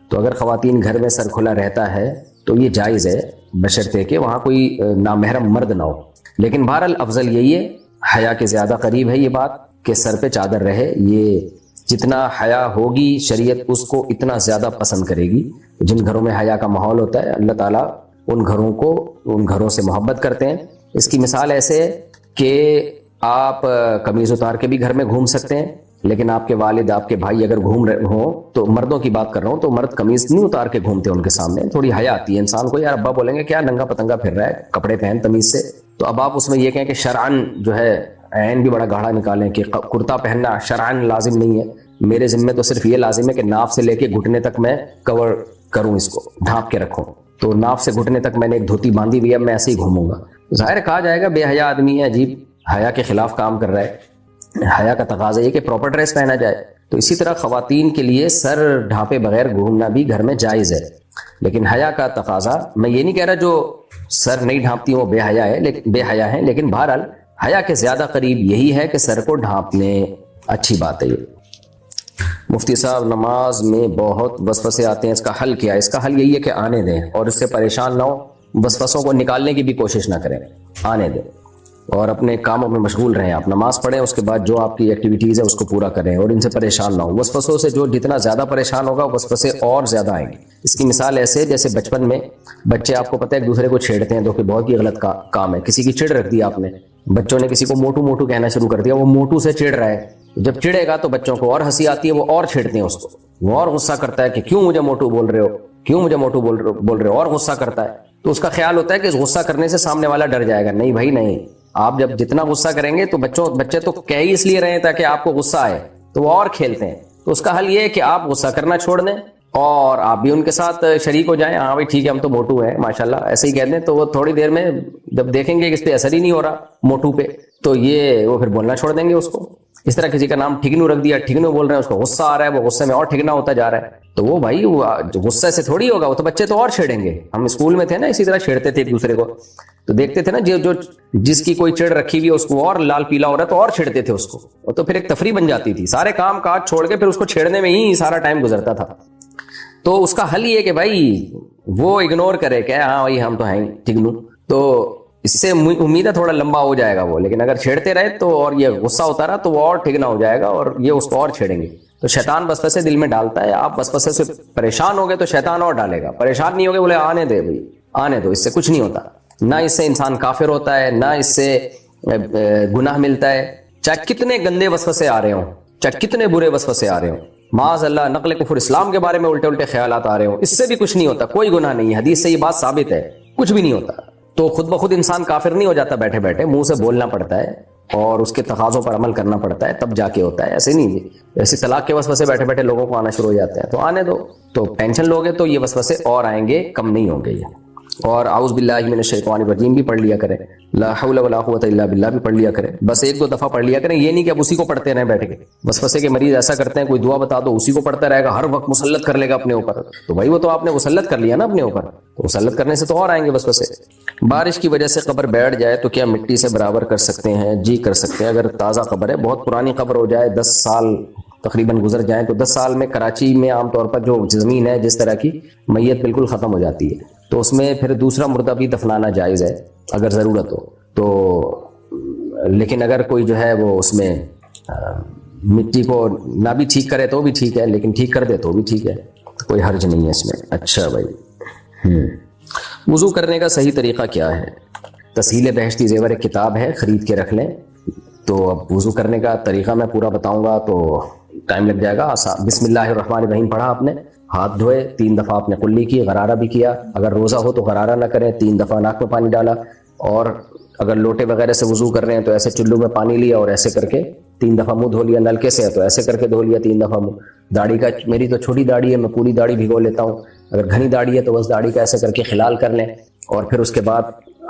B: تو اگر خواتین گھر میں سر کھلا رہتا ہے تو یہ جائز ہے، بشرطے کہ وہاں کوئی نامحرم مرد نہ ہو. لیکن بہرحال افضل یہی ہے، حیا کے زیادہ قریب ہے یہ بات کہ سر پہ چادر رہے. یہ جتنا حیا ہوگی شریعت اس کو اتنا زیادہ پسند کرے گی. جن گھروں میں حیا کا ماحول ہوتا ہے اللہ تعالیٰ ان گھروں سے محبت کرتے ہیں. اس کی مثال ایسے ہے کہ آپ قمیض اتار کے بھی گھر میں گھوم سکتے ہیں، لیکن آپ کے والد آپ کے بھائی اگر گھوم رہے ہوں، تو مردوں کی بات کر رہا ہوں، تو مرد قمیض نہیں اتار کے گھومتے ان کے سامنے. تھوڑی حیا آتی ہے انسان کو، یار ابا بولیں گے کیا ننگا پتنگا پھر رہا ہے، کپڑے پہن تمیز سے. تو اب آپ اس میں یہ کہیں کہ شرعن جو ہے عین بھی بڑا گاڑھا نکالیں کہ کرتا پہننا شرعن لازم نہیں ہے. میرے ذمہ تو صرف یہ لازم ہے کہ ناف سے لے کے گھٹنے تک میں کور کروں، اس کو ڈھانپ کے رکھوں. تو ناف سے گھٹنے تک میں نے ایک دھوتی باندھی ہوئی ہے، میں ایسے ہی گھوموں گا. ظاہر کہا جائے گا بے حیا آدمی ہے، عجیب حیا کے خلاف کام کر رہا ہے. حیا کا تقاضا یہ کہ پراپر ڈریس پہنا جائے. تو اسی طرح خواتین کے لیے سر ڈھانپے بغیر گھومنا بھی گھر میں جائز ہے. لیکن حیا کا تقاضا، میں یہ نہیں کہہ رہا جو سر نہیں ڈھانپتی وہ بے حیا ہیں، لیکن بہرحال حیا کے زیادہ قریب یہی ہے کہ سر کو ڈھانپ لیں. اچھی بات ہے یہ. مفتی صاحب نماز میں بہت وسوسے آتے ہیں، اس کا حل کیا ہے؟ اس کا حل یہی ہے کہ آنے دیں اور اس سے پریشان نہ ہو. وسوسوں کو نکالنے کی بھی کوشش نہ کریں، آنے دیں اور اپنے کاموں میں مشغول رہیں. آپ نماز پڑھیں، اس کے بعد جو آپ کی ایکٹیویٹیز ہے اس کو پورا کریں اور ان سے پریشان نہ ہو. وسوسوں سے جو جتنا زیادہ پریشان ہوگا وسوسے اور زیادہ آئیں گے. اس کی مثال ایسے ہے جیسے بچپن میں بچے آپ کو پتہ ہے ایک دوسرے کو چھیڑتے ہیں، تو کہ بہت ہی غلط کام ہے. کسی کی چڑ رکھ دی آپ نے، بچوں نے کسی کو موٹو موٹو کہنا شروع کر دیا، وہ موٹو سے چڑ رہا ہے. جب چڑے گا تو بچوں کو اور ہنسی آتی ہے، وہ اور چھیڑتے ہیں اس کو، وہ اور غصہ کرتا ہے کہ کیوں مجھے موٹو بول رہے ہو، کیوں مجھے موٹو بول رہے ہو، اور غصہ کرتا ہے. تو اس کا خیال ہوتا ہے کہ اس غصہ کرنے سے سامنے والا ڈر جائے گا. نہیں بھائی نہیں، آپ جب جتنا غصہ کریں گے تو بچے تو کہہ ہی اس لیے رہے ہیں تاکہ آپ کو غصہ آئے، تو وہ اور کھیلتے ہیں. تو اس کا حل یہ ہے کہ آپ غصہ کرنا چھوڑ دیں اور آپ بھی ان کے ساتھ شریک ہو جائیں. ہاں بھائی ٹھیک ہے ہم تو موٹو ہیں ماشاءاللہ، ایسے ہی کہہ دیں. تو وہ تھوڑی دیر میں جب دیکھیں گے کہ اس پہ اثر ہی نہیں ہو رہا موٹو پہ، تو وہ پھر بولنا چھوڑ دیں گے اس کو. اس طرح کسی کا نام ٹھگنو رکھ دیا، ٹھگنو بول رہے ہیں، اس کو غصہ آ رہا ہے، وہ غصے میں اور ٹھگنا ہوتا جا رہا ہے. تو وہ بھائی غصے سے تھوڑی ہوگا، وہ تو بچے تو اور چھیڑیں گے. ہم اسکول میں تھے نا، اسی طرح چھیڑتے تھے ایک دوسرے کو. تو دیکھتے تھے نا جو جس کی کوئی چڑ رکھی ہوئی ہے اس کو اور لال پیلا ہو رہا ہے تو اور چھیڑتے تھے اس کو. تو پھر ایک تفریح بن جاتی تھی، سارے کام کاج چھوڑ کے پھر اس کو چھیڑنے میں ہی سارا ٹائم گزرتا تھا. تو اس کا حل یہ ہے کہ بھائی وہ اگنور کرے کہ ہاں بھائی ہم تو ہیں ٹھگنو. تو اس سے امید ہے تھوڑا لمبا ہو جائے گا وہ. لیکن اگر چھیڑتے رہے تو اور یہ غصہ ہوتا رہا تو وہ اور ٹھگنا ہو جائے گا اور یہ اس کو اور چھیڑیں گے. تو شیطان وسوسے دل میں ڈالتا ہے. آپ وسوسے سے پریشان ہو گئے تو شیطان اور ڈالے گا. پریشان نہیں ہو گئے بولے آنے دے بھائی، آنے دو، اس سے کچھ نہیں ہوتا. نہ اس سے انسان کافر ہوتا ہے، نہ اس سے گناہ ملتا ہے. چاہے کتنے گندے وسوسے آ رہے ہوں، چاہے کتنے برے وسوسے آ رہے ہوں، معاذ اللہ نقل کفر اسلام کے بارے میں الٹے خیالات آ رہے ہوں، اس سے بھی کچھ نہیں ہوتا. کوئی گناہ نہیں ہے، حدیث سے یہ بات ثابت ہے، کچھ بھی نہیں ہوتا. تو خود بخود انسان کافر نہیں ہو جاتا، بیٹھے بیٹھے منہ سے بولنا پڑتا ہے اور اس کے تقاضوں پر عمل کرنا پڑتا ہے تب جا کے ہوتا ہے. ایسے نہیں ایسے طلاق کے وسوسے بیٹھے بیٹھے لوگوں کو آنا شروع ہو جاتے ہیں. تو آنے دو. تو ٹینشن لوگے تو یہ وسوسے اور آئیں گے، کم نہیں ہوں گے یہ. اور اعوذ باللہ من الشیطان الرجیم بھی پڑھ لیا کریں، لا حول ولا قوت الا باللہ بھی پڑھ لیا کریں. بس ایک دو دفعہ پڑھ لیا کریں، یہ نہیں کہ اب اسی کو پڑھتے رہیں بیٹھ کے. وسوسے کے مریض ایسا کرتے ہیں، کوئی دعا بتا دو اسی کو پڑھتا رہے گا، ہر وقت مسلط کر لے گا اپنے اوپر. تو بھائی وہ تو آپ نے مسلط کر لیا نا اپنے اوپر، تو مسلط کرنے سے تو اور آئیں گے وسوسے. بارش کی وجہ سے قبر بیٹھ جائے تو کیا مٹی سے برابر کر سکتے ہیں؟ جی کر سکتے ہیں. اگر تازہ قبر ہے، بہت پرانی قبر ہو جائے، 10 سال تقریباً گزر جائیں، تو 10 سال میں کراچی میں عام طور پر جو زمین ہے جس طرح کی، میت بالکل ختم ہو جاتی ہے. تو اس میں پھر دوسرا مردہ بھی دفنانا جائز ہے اگر ضرورت ہو تو. لیکن اگر کوئی جو ہے وہ اس میں مٹی کو نہ بھی ٹھیک کرے تو بھی ٹھیک ہے، لیکن ٹھیک کر دے تو بھی ٹھیک ہے، کوئی حرج نہیں ہے اس میں. اچھا بھائی. وضو کرنے کا صحیح طریقہ کیا ہے؟ تسہیل بہشتی زیور ایک کتاب ہے، خرید کے رکھ لیں۔ تو اب وضو کرنے کا طریقہ میں پورا بتاؤں گا تو ٹائم لگ جائے گا۔ بسم اللہ الرحمن الرحیم پڑھا آپ نے، ہاتھ دھوئے، 3 دفعہ آپ نے کلی کی، غرارہ بھی کیا، اگر روزہ ہو تو غرارہ نہ کریں، 3 دفعہ ناک میں پانی ڈالا، اور اگر لوٹے وغیرہ سے وضو کر رہے ہیں تو ایسے چلو میں پانی لیا اور ایسے کر کے 3 دفعہ منہ دھو لیا، نلکے سے ہے تو ایسے کر کے دھو لیا 3 دفعہ منہ۔ داڑھی کا، میری تو چھوٹی داڑھی ہے، میں پوری داڑھی بھگو لیتا ہوں، اگر گھنی داڑھی ہے تو بس داڑھی کا ایسے کر کے خلال کر لیں، اور پھر اس کے بعد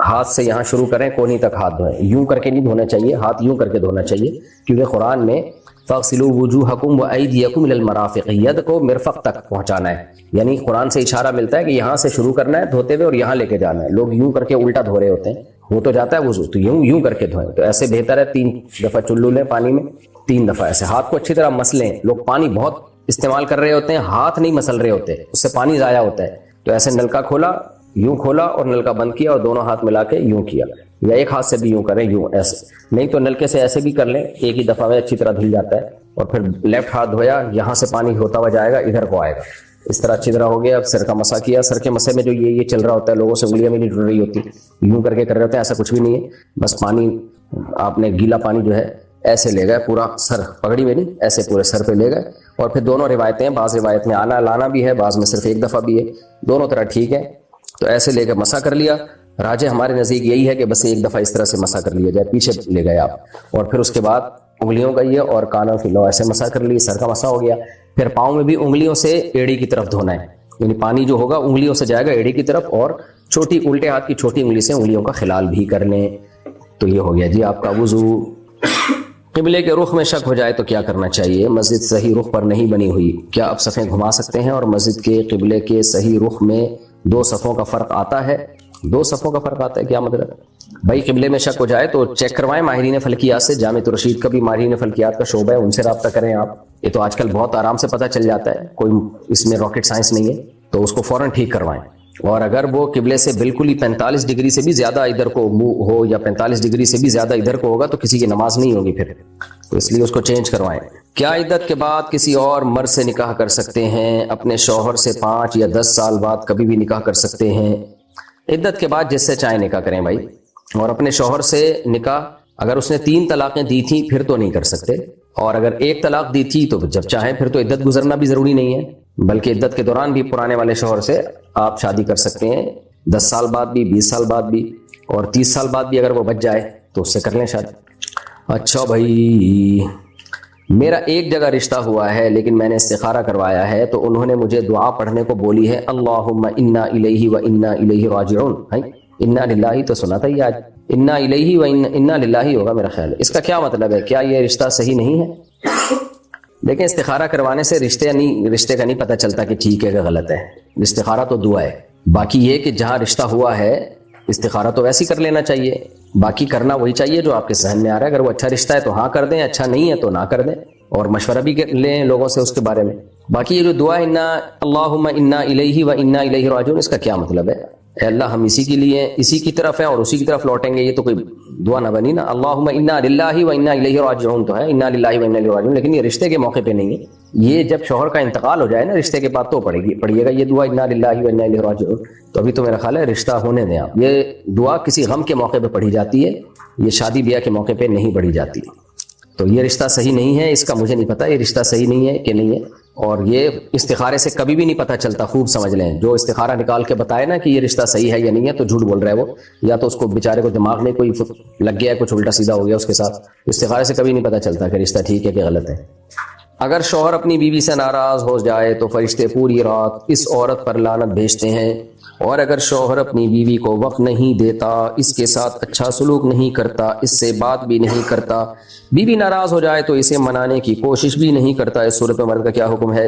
B: ہاتھ سے یہاں شروع کریں، کونی تک ہاتھ دھوئیں۔ یوں کر کے نہیں دھونا چاہیے، ہاتھ یوں کر کے دھونا چاہیے، کیونکہ قرآن میں فاغسلوا وجوہکم وایدیکم الی المرافق، ید کو مرفق تک پہنچانا ہے، یعنی قرآن سے اشارہ ملتا ہے کہ یہاں سے شروع کرنا ہے دھوتے ہوئے اور یہاں لے کے جانا ہے۔ لوگ یوں کر کے الٹا دھو رہے ہوتے ہیں، ہو تو جاتا ہے وضو تو یوں کر کے دھوئیں، تو ایسے بہتر ہے 3 دفعہ چلو لیں پانی میں، 3 دفعہ ایسے ہاتھ کو اچھی طرح مسلیں۔ لوگ پانی بہت استعمال کر رہے ہوتے ہیں، ہاتھ نہیں مسل رہے ہوتے، اس سے پانی ضائع ہوتا ہے، تو ایسے نلکا کھولا، یوں کھولا اور نلکا بند کیا اور دونوں ہاتھ ملا کے یوں کیا، یا ایک ہاتھ سے بھی یوں کریں، یوں ایسے نہیں تو نلکے سے ایسے بھی کر لیں، ایک ہی دفعہ میں اچھی طرح دھل جاتا ہے، اور پھر لیفٹ ہاتھ دھویا، یہاں سے پانی ہوتا ہوا جائے گا، ادھر کو آئے گا، اس طرح اچھی طرح ہو گیا۔ اب سر کا مسا کیا، سر کے مسے میں جو یہ چل رہا ہوتا ہے، لوگوں سے انگلیاں بھی نہیں ٹوٹ رہی ہوتی، یوں کر کے کر رہے ہوتے ہیں، ایسا کچھ بھی نہیں ہے، بس پانی آپ نے گیلا پانی جو ہے ایسے لے گئے، پورا سر، پگڑی میں نہیں، ایسے پورے سر پہ لے گئے، اور پھر دونوں روایتیں، بعض روایت میں آنا لانا بھی ہے، بعض میں صرف ایک دفعہ بھی ہے، دونوں طرح ٹھیک ہے، تو ایسے لے کے مسا کر لیا۔ راجح ہمارے نزدیک یہی ہے کہ بس ایک دفعہ اس طرح سے مسا کر لیا جائے، پیچھے لے گئے آپ، اور پھر اس کے بعد انگلیوں کا یہ اور کانوں کی لو ایسے مسا کر لی، سر کا مسا ہو گیا۔ پھر پاؤں میں بھی انگلیوں سے ایڑی کی طرف دھونا ہے، یعنی پانی جو ہوگا انگلیوں سے جائے گا ایڑی کی طرف، اور چھوٹی الٹے ہاتھ کی چھوٹی انگلی سے انگلیوں کا خلال بھی کر لیں۔ تو یہ ہو گیا جی آپ کا وضو۔ قبلے کے رخ میں شک ہو جائے تو کیا کرنا چاہیے؟ مسجد صحیح رخ پر نہیں بنی ہوئی، کیا اب صفیں گھما سکتے ہیں؟ اور مسجد کے قبلے کے صحیح رخ میں 2 صفوں کا فرق آتا ہے؟ 2 صفوں کا فرق آتا ہے کیا مطلب؟ بھائی قبلے میں شک ہو جائے تو چیک کروائیں ماہرین فلکیات سے، جامع رشید کا بھی ماہرین فلکیات کا شعبہ ہے، ان سے رابطہ کریں آپ، یہ تو آج کل بہت آرام سے پتہ چل جاتا ہے، کوئی اس میں راکٹ سائنس نہیں ہے، تو اس کو فوراً ٹھیک کروائیں۔ اور اگر وہ قبلے سے بالکل ہی 45 ڈگری سے بھی زیادہ ادھر کو منہ ہو، یا 45 ڈگری سے بھی زیادہ ادھر کو ہوگا، تو کسی کی نماز نہیں ہوگی پھر، تو اس لیے اس کو چینج کروائیں۔ کیا عدت کے بعد کسی اور مرد سے نکاح کر سکتے ہیں؟ اپنے شوہر سے 5 یا 10 سال بعد کبھی بھی نکاح کر سکتے ہیں۔ عدت کے بعد جس سے چاہے نکاح کریں بھائی، اور اپنے شوہر سے نکاح اگر اس نے 3 طلاقیں دی تھیں پھر تو نہیں کر سکتے، اور اگر 1 طلاق دی تھی تو جب چاہیں پھر تو عدت گزرنا بھی ضروری نہیں ہے، بلکہ عدت کے دوران بھی پرانے والے شوہر سے آپ شادی کر سکتے ہیں، 10 سال بعد بھی، 20 سال بعد بھی، اور 30 سال بعد بھی اگر وہ بچ جائے تو اس سے کر لیں شادی۔ اچھا بھائی، میرا ایک جگہ رشتہ ہوا ہے لیکن میں نے استخارہ کروایا ہے، تو انہوں نے مجھے دعا پڑھنے کو بولی ہے، اللہم انا الیہ و انا الیہ راجعون۔ انا للہ تو سنا تھا یہ آج، انا الیہ و انا للہ ہوگا میرا خیال ہے، اس کا کیا مطلب ہے؟ کیا یہ رشتہ صحیح نہیں ہے؟ دیکھیں استخارہ کروانے سے رشتے کا نہیں پتہ چلتا کہ ٹھیک ہے کہ غلط ہے، استخارہ تو دعا ہے، باقی یہ کہ جہاں رشتہ ہوا ہے استخارہ تو ویسے ہی کر لینا چاہیے، باقی کرنا وہی چاہیے جو آپ کے ذہن میں آ رہا ہے، اگر وہ اچھا رشتہ ہے تو ہاں کر دیں، اچھا نہیں ہے تو نہ کر دیں، اور مشورہ بھی لیں لوگوں سے اس کے بارے میں۔ باقی یہ جو دعا ہے اللہم انا الیہ و انا الیہ راجعون، اس کا کیا مطلب ہے؟ اے اللہ ہم اسی کے لیے، اسی کی طرف ہیں اور اسی کی طرف لوٹیں گے، یہ تو کوئی دعا نہ بنی نا۔ اللہم انا للہ و انا الیہ راجعون تو ہے، انا للہ و انا الیہ راجعون، لیکن یہ رشتے کے موقع پہ نہیں ہے، یہ جب شوہر کا انتقال ہو جائے نا رشتے کے بعد تو پڑھیے گا یہ دعا، انا للہ و انا الیہ راجعون۔ تو ابھی تو میرا خیال ہے رشتہ ہونے دیں آپ، یہ دعا کسی غم کے موقع پہ پڑھی جاتی ہے، یہ شادی بیاہ کے موقع پہ نہیں پڑھی جاتی، تو یہ رشتہ صحیح نہیں ہے، اس کا مجھے نہیں پتا یہ رشتہ صحیح نہیں ہے کہ نہیں ہے، اور یہ استخارے سے کبھی بھی نہیں پتہ چلتا، خوب سمجھ لیں، جو استخارہ نکال کے بتائے نا کہ یہ رشتہ صحیح ہے یا نہیں ہے تو جھوٹ بول رہا ہے وہ، یا تو اس کو بیچارے کو دماغ میں کوئی لگ گیا ہے، کچھ الٹا سیدھا ہو گیا اس کے ساتھ، استخارے سے کبھی نہیں پتہ چلتا کہ رشتہ ٹھیک ہے کہ غلط ہے۔ اگر شوہر اپنی بیوی سے ناراض ہو جائے تو فرشتے پوری رات اس عورت پر لعنت بھیجتے ہیں، اور اگر شوہر اپنی بیوی کو وقت نہیں دیتا، اس کے ساتھ اچھا سلوک نہیں کرتا، اس سے بات بھی نہیں کرتا، بیوی ناراض ہو جائے تو اسے منانے کی کوشش بھی نہیں کرتا، اس صورت میں مرد کا کیا حکم ہے؟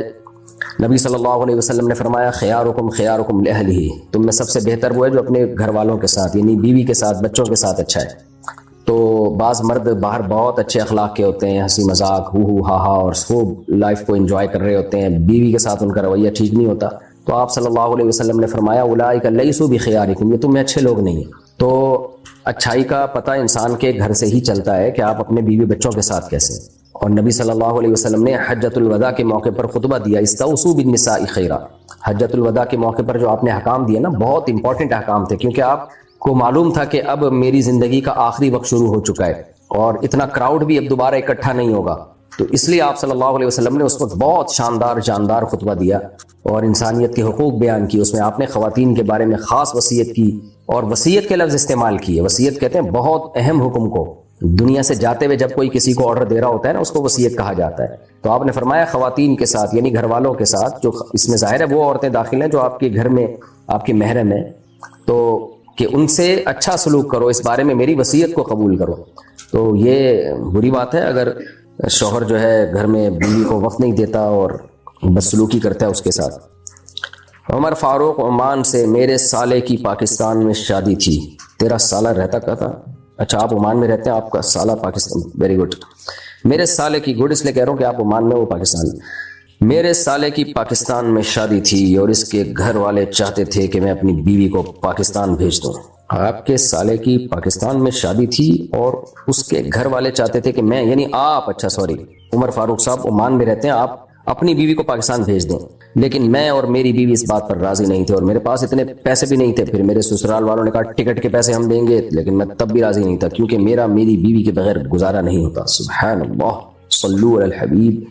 B: نبی صلی اللہ علیہ وسلم نے فرمایا خیارکم خیارکم لأہلہ، تم میں سب سے بہتر وہ ہے جو اپنے گھر والوں کے ساتھ یعنی بیوی کے ساتھ بچوں کے ساتھ اچھا ہے۔ تو بعض مرد باہر بہت اچھے اخلاق کے ہوتے ہیں، ہنسی مذاق ہو ہا ہا اور خوب لائف کو انجوائے کر رہے ہوتے ہیں، بیوی کے ساتھ ان کا رویہ ٹھیک نہیں ہوتا، تو آپ صلی اللہ علیہ وسلم نے فرمایا اولئک لیسوا بخیارکم، یہ تم میں اچھے لوگ نہیں ہیں۔ تو اچھائی کا پتہ انسان کے گھر سے ہی چلتا ہے کہ آپ اپنے بیوی بچوں کے ساتھ کیسے ہیں، اور نبی صلی اللہ علیہ وسلم نے حجۃ الوداع کے موقع پر خطبہ دیا استوصوا بالنساء خیرا، حجۃ الوداع کے موقع پر جو آپ نے احکام دیے نا، بہت امپورٹنٹ احکام تھے، کیونکہ آپ کو معلوم تھا کہ اب میری زندگی کا آخری وقت شروع ہو چکا ہے اور اتنا کراؤڈ بھی اب دوبارہ اکٹھا نہیں ہوگا، تو اس لیے آپ صلی اللہ علیہ وسلم نے اس وقت بہت شاندار جاندار خطبہ دیا اور انسانیت کے حقوق بیان کی. اس میں آپ نے خواتین کے بارے میں خاص وصیت کی، اور وصیت کے لفظ استعمال کیے. وصیت کہتے ہیں بہت اہم حکم کو، دنیا سے جاتے ہوئے جب کوئی کسی کو آرڈر دے رہا ہوتا ہے نا، اس کو وصیت کہا جاتا ہے. تو آپ نے فرمایا خواتین کے ساتھ یعنی گھر والوں کے ساتھ، جو اس میں ظاہر ہے وہ عورتیں داخل ہیں جو آپ کے گھر میں آپ کے محرم ہیں، تو کہ ان سے اچھا سلوک کرو، اس بارے میں میری وصیت کو قبول کرو. تو یہ بری بات ہے اگر شوہر جو ہے گھر میں بیوی کو وقت نہیں دیتا اور بدسلوکی کرتا ہے اس کے ساتھ. عمر فاروق عمان سے، میرے سالے کی پاکستان میں شادی تھی. تیرا سالہ رہتا کہا تھا؟ اچھا آپ عمان میں رہتے ہیں، آپ کا سالہ پاکستان. Very good. میرے سالے کی، گڈ اس لیے کہہ رہا ہوں کہ آپ عمان میں، وہ پاکستان میں. میرے سالے کی پاکستان میں شادی تھی اور اس کے گھر والے چاہتے تھے کہ میں اپنی بیوی کو پاکستان بھیج دوں. آپ کے سالے کی پاکستان میں شادی تھی اور اس کے گھر والے چاہتے تھے کہ میں، یعنی آپ، اچھا سوری، عمر فاروق صاحب عمان میں رہتے ہیں، آپ اپنی بیوی کو پاکستان بھیج دیں. لیکن میں اور میری بیوی اس بات پر راضی نہیں تھے اور میرے پاس اتنے پیسے بھی نہیں تھے. پھر میرے سسرال والوں نے کہا ٹکٹ کے پیسے ہم دیں گے، لیکن میں تب بھی راضی نہیں تھا کیونکہ میری بیوی کے بغیر گزارا نہیں ہوتا. سبحان اللہ، صلو علی الحبیب.